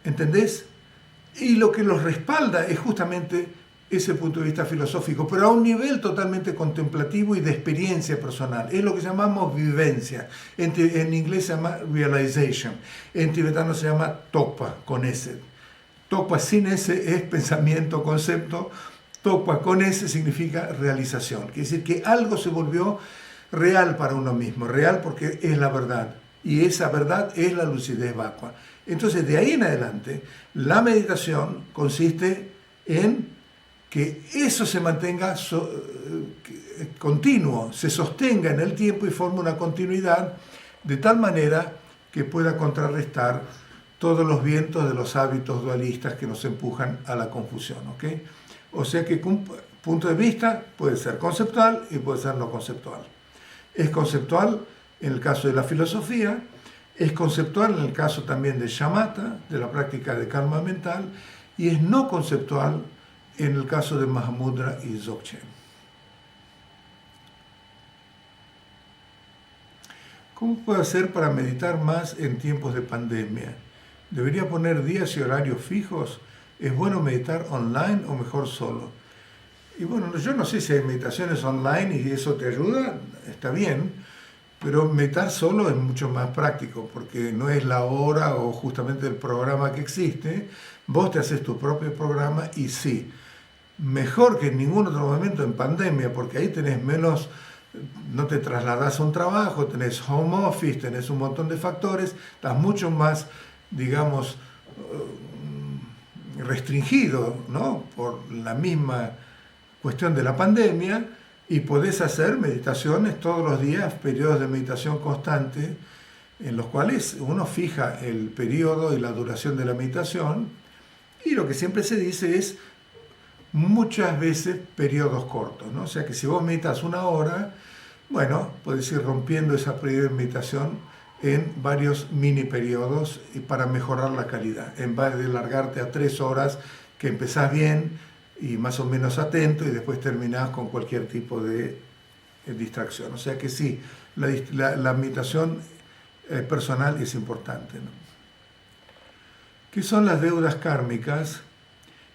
¿Entendés? Y lo que los respalda es justamente ese punto de vista filosófico, pero a un nivel totalmente contemplativo y de experiencia personal. Es lo que llamamos vivencia. En inglés se llama realization. En tibetano se llama tokpa, con S. Tokpa sin S es pensamiento, concepto. Tokpa con S significa realización. Quiere decir que algo se volvió real para uno mismo. Real porque es la verdad. Y esa verdad es la lucidez vacua. Entonces, de ahí en adelante, la meditación consiste en que eso se mantenga continuo, se sostenga en el tiempo y forme una continuidad de tal manera que pueda contrarrestar todos los vientos de los hábitos dualistas que nos empujan a la confusión. ¿Ok? O sea que un punto de vista puede ser conceptual y puede ser no conceptual. Es conceptual en el caso de la filosofía, es conceptual en el caso también de shamatha, de la práctica de calma mental, y es no conceptual en el caso de Mahamudra y Dzogchen. ¿Cómo puedo hacer para meditar más en tiempos de pandemia? ¿Debería poner días y horarios fijos? ¿Es bueno meditar online o mejor solo? Y bueno, yo no sé si hay meditaciones online y eso te ayuda, está bien, pero meditar solo es mucho más práctico, porque no es la hora o justamente el programa que existe, vos te haces tu propio programa y sí, mejor que en ningún otro momento en pandemia, porque ahí tenés menos, no te trasladás a un trabajo, tenés home office, tenés un montón de factores, estás mucho más, digamos, restringido, ¿no? Por la misma cuestión de la pandemia, y podés hacer meditaciones todos los días, periodos de meditación constante, en los cuales uno fija el periodo y la duración de la meditación, y lo que siempre se dice es muchas veces periodos cortos, ¿no? O sea que si vos meditas una hora, bueno, podés ir rompiendo esa periodo de meditación en varios mini periodos y para mejorar la calidad, en vez de largarte a 3 horas que empezás bien y más o menos atento y después terminás con cualquier tipo de distracción. O sea que sí, la meditación personal es importante, ¿no? ¿Qué son las deudas kármicas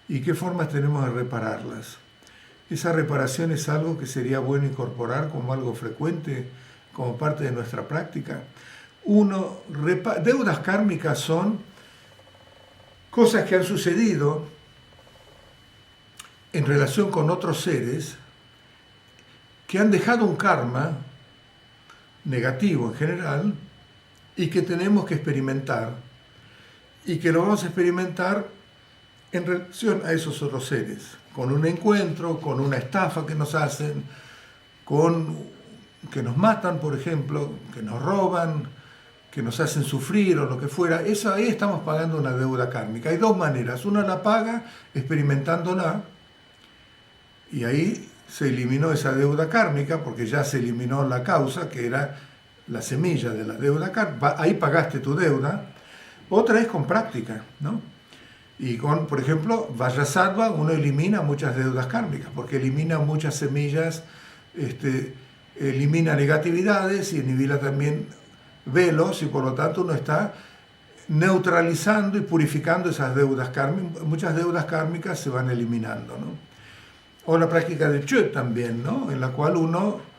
y qué formas tenemos de repararlas? Esa reparación es algo que sería bueno incorporar como algo frecuente, como parte de nuestra práctica. Deudas kármicas son cosas que han sucedido en relación con otros seres que han dejado un karma negativo en general y que tenemos que experimentar y que lo vamos a experimentar en relación a esos otros seres, con un encuentro, con una estafa que nos hacen, con que nos matan, por ejemplo, que nos roban, que nos hacen sufrir o lo que fuera. Eso, ahí estamos pagando una deuda kármica. Hay dos maneras. Una la paga experimentándola, y ahí se eliminó esa deuda kármica porque ya se eliminó la causa, que era la semilla de la deuda kármica. Ahí pagaste tu deuda. Otra es con práctica, ¿no? Y con, por ejemplo, Vajrasattva uno elimina muchas deudas kármicas porque elimina muchas semillas, elimina negatividades y elimina también velos, y por lo tanto uno está neutralizando y purificando esas deudas kármicas. Muchas deudas kármicas se van eliminando, ¿no? O la práctica del Chöd también, ¿no? En la cual uno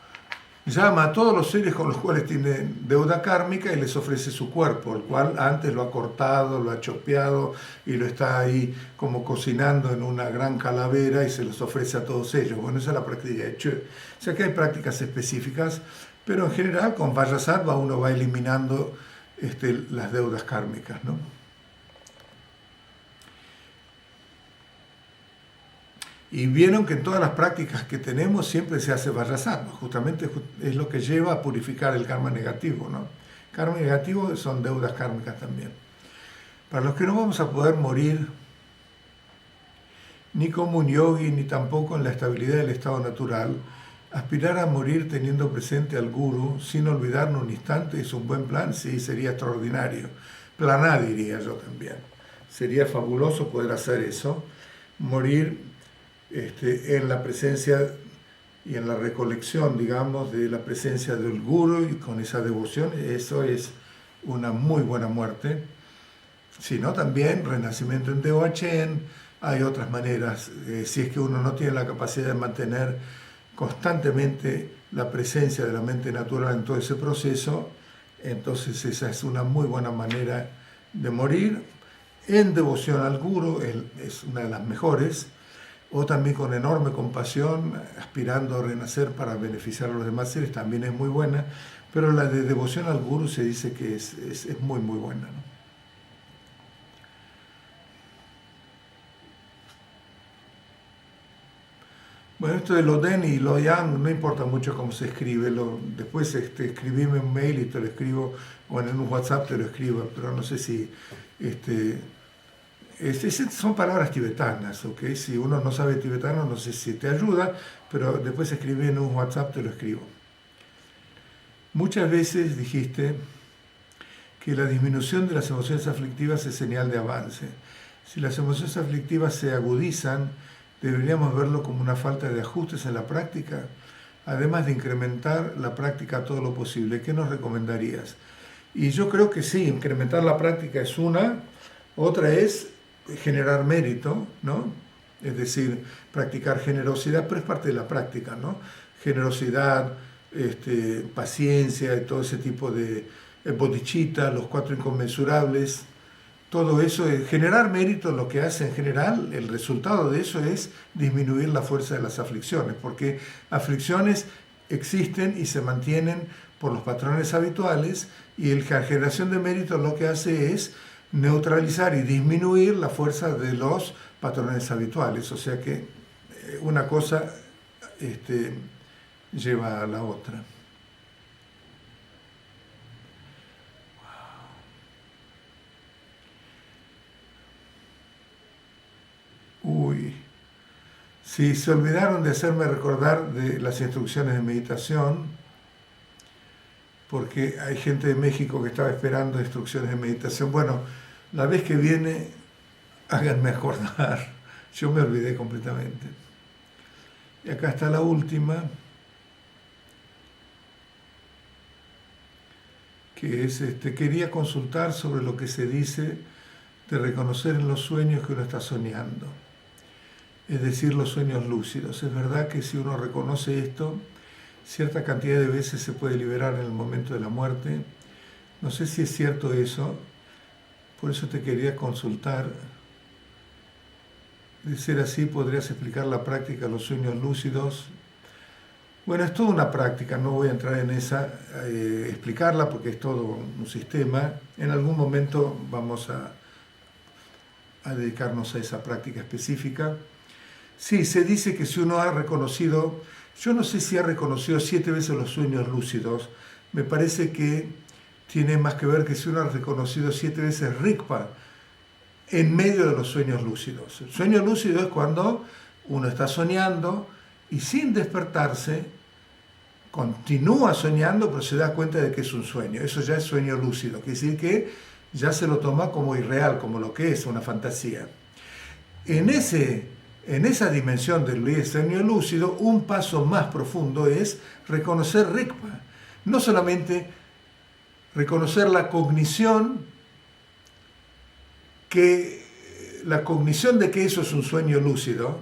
llama a todos los seres con los cuales tiene deuda kármica y les ofrece su cuerpo, el cual antes lo ha cortado, lo ha chopeado y lo está ahí como cocinando en una gran calavera y se los ofrece a todos ellos. Bueno, esa es la práctica de Chöd. O sea que hay prácticas específicas, pero en general con Vajrasattva uno va eliminando las deudas kármicas, ¿no? Y vieron que en todas las prácticas que tenemos siempre se hace Vajrasattva, justamente es lo que lleva a purificar el karma negativo, ¿no? Karma negativo son deudas kármicas también. Para los que no vamos a poder morir ni como un yogi, ni tampoco en la estabilidad del estado natural, aspirar a morir teniendo presente al Guru, sin olvidarnos un instante, es un buen plan. Sí, sería extraordinario. Planá, diría yo también. Sería fabuloso poder hacer eso, morir en la presencia y en la recolección, digamos, de la presencia del Guru y con esa devoción. Eso es una muy buena muerte. Sino también renacimiento en Deochen. Hay otras maneras, si es que uno no tiene la capacidad de mantener constantemente la presencia de la mente natural en todo ese proceso, entonces esa es una muy buena manera de morir. En devoción al Guru es una de las mejores, o también con enorme compasión, aspirando a renacer para beneficiar a los demás seres, también es muy buena, pero la de devoción al Guru se dice que es muy, muy buena, ¿no? Bueno, esto de lo den y lo yang no importa mucho cómo se escribe. Después escribime un mail y te lo escribo, o en un WhatsApp te lo escribo, pero no sé si... son palabras tibetanas, ¿ok? Si uno no sabe tibetano, no sé si te ayuda, pero después escribí en un WhatsApp, te lo escribo. Muchas veces dijiste que la disminución de las emociones aflictivas es señal de avance. Si las emociones aflictivas se agudizan, deberíamos verlo como una falta de ajustes en la práctica, además de incrementar la práctica todo lo posible. ¿Qué nos recomendarías? Y yo creo que sí, incrementar la práctica es una. Otra es generar mérito, ¿no? Es decir, practicar generosidad, pero es parte de la práctica, ¿no? Generosidad, paciencia y todo ese tipo de bodhicitta, los 4 inconmensurables, todo eso, generar mérito, lo que hace en general, el resultado de eso es disminuir la fuerza de las aflicciones, porque aflicciones existen y se mantienen por los patrones habituales, y la generación de mérito lo que hace es neutralizar y disminuir la fuerza de los patrones habituales. O sea que una cosa lleva a la otra. Uy, si se olvidaron de hacerme recordar de las instrucciones de meditación, porque hay gente de México que estaba esperando instrucciones de meditación. Bueno, la vez que viene, háganme acordar. Yo me olvidé completamente. Y acá está la última, que es, quería consultar sobre lo que se dice de reconocer en los sueños que uno está soñando. Es decir, los sueños lúcidos. Es verdad que si uno reconoce esto, cierta cantidad de veces se puede liberar en el momento de la muerte. No sé si es cierto eso, por eso te quería consultar. De ser así, ¿podrías explicar la práctica de los sueños lúcidos? Bueno, es toda una práctica, no voy a entrar en esa, explicarla porque es todo un sistema. En algún momento vamos a dedicarnos a esa práctica específica. Sí, se dice que si uno ha reconocido, yo no sé si ha reconocido 7 veces los sueños lúcidos, me parece que tiene más que ver que si uno ha reconocido 7 veces Rigpa en medio de los sueños lúcidos. El sueño lúcido es cuando uno está soñando y sin despertarse continúa soñando, pero se da cuenta de que es un sueño. Eso ya es sueño lúcido, quiere decir que ya se lo toma como irreal, como lo que es una fantasía. En esa dimensión del sueño lúcido, un paso más profundo es reconocer Rigpa. No solamente reconocer la cognición de que eso es un sueño lúcido,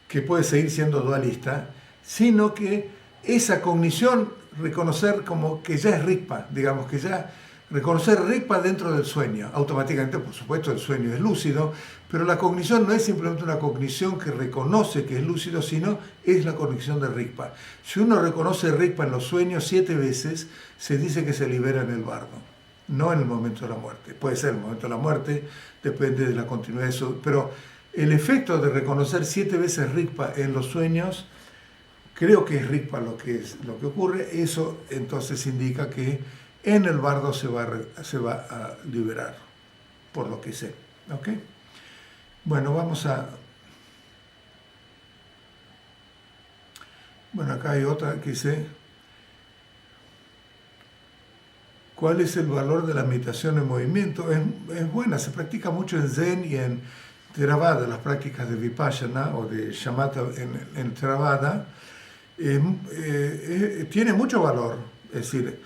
que puede seguir siendo dualista, sino que esa cognición reconocer como que ya es Rigpa, digamos que ya reconocer Rigpa dentro del sueño. Automáticamente, por supuesto, el sueño es lúcido, pero la cognición no es simplemente una cognición que reconoce que es lúcido, sino es la cognición de Rigpa. Si uno reconoce Rigpa en los sueños 7 veces, se dice que se libera en el bardo, no en el momento de la muerte. Puede ser en el momento de la muerte, depende de la continuidad de eso, pero el efecto de reconocer 7 veces Rigpa en los sueños, creo que es Rigpa lo que ocurre. Eso entonces indica que en el bardo se va a liberar, por lo que sé. ¿Ok? Bueno, Bueno, acá hay otra que dice: ¿cuál es el valor de la meditación en movimiento? Es buena, se practica mucho en Zen y en Theravada, las prácticas de Vipassana o de Shamatha en Theravada. Tiene mucho valor, es decir,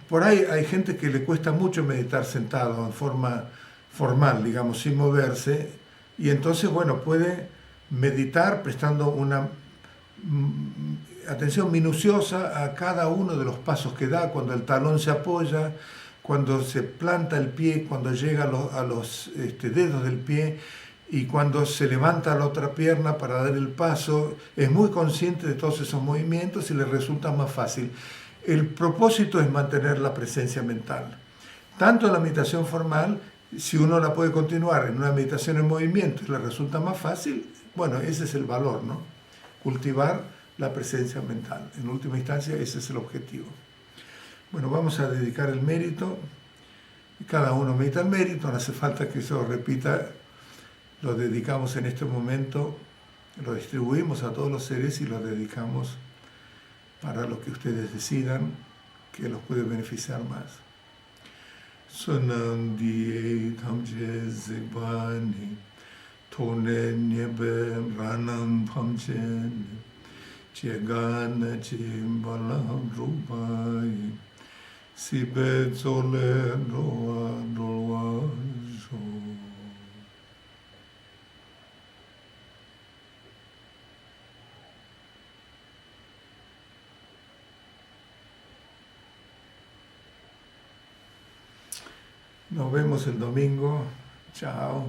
por ahí hay gente que le cuesta mucho meditar sentado en forma formal, digamos, sin moverse, y entonces, bueno, puede meditar prestando una atención minuciosa a cada uno de los pasos que da, cuando el talón se apoya, cuando se planta el pie, cuando llega a los dedos del pie, y cuando se levanta la otra pierna para dar el paso. Es muy consciente de todos esos movimientos y le resulta más fácil. El propósito es mantener la presencia mental. Tanto en la meditación formal, si uno la puede continuar en una meditación en movimiento y le resulta más fácil, bueno, ese es el valor, ¿no? Cultivar la presencia mental. En última instancia, ese es el objetivo. Bueno, vamos a dedicar el mérito. Cada uno medita el mérito, no hace falta que eso repita. Lo dedicamos en este momento, lo distribuimos a todos los seres y lo dedicamos para lo que ustedes decidan que los puede beneficiar más. Sonandi Tamje Zebani Tone Nyebe Ranam Pamchen Chegana Chimbala Rubai Sibe Zole Roa Roa Jo. Nos vemos el domingo. Chao.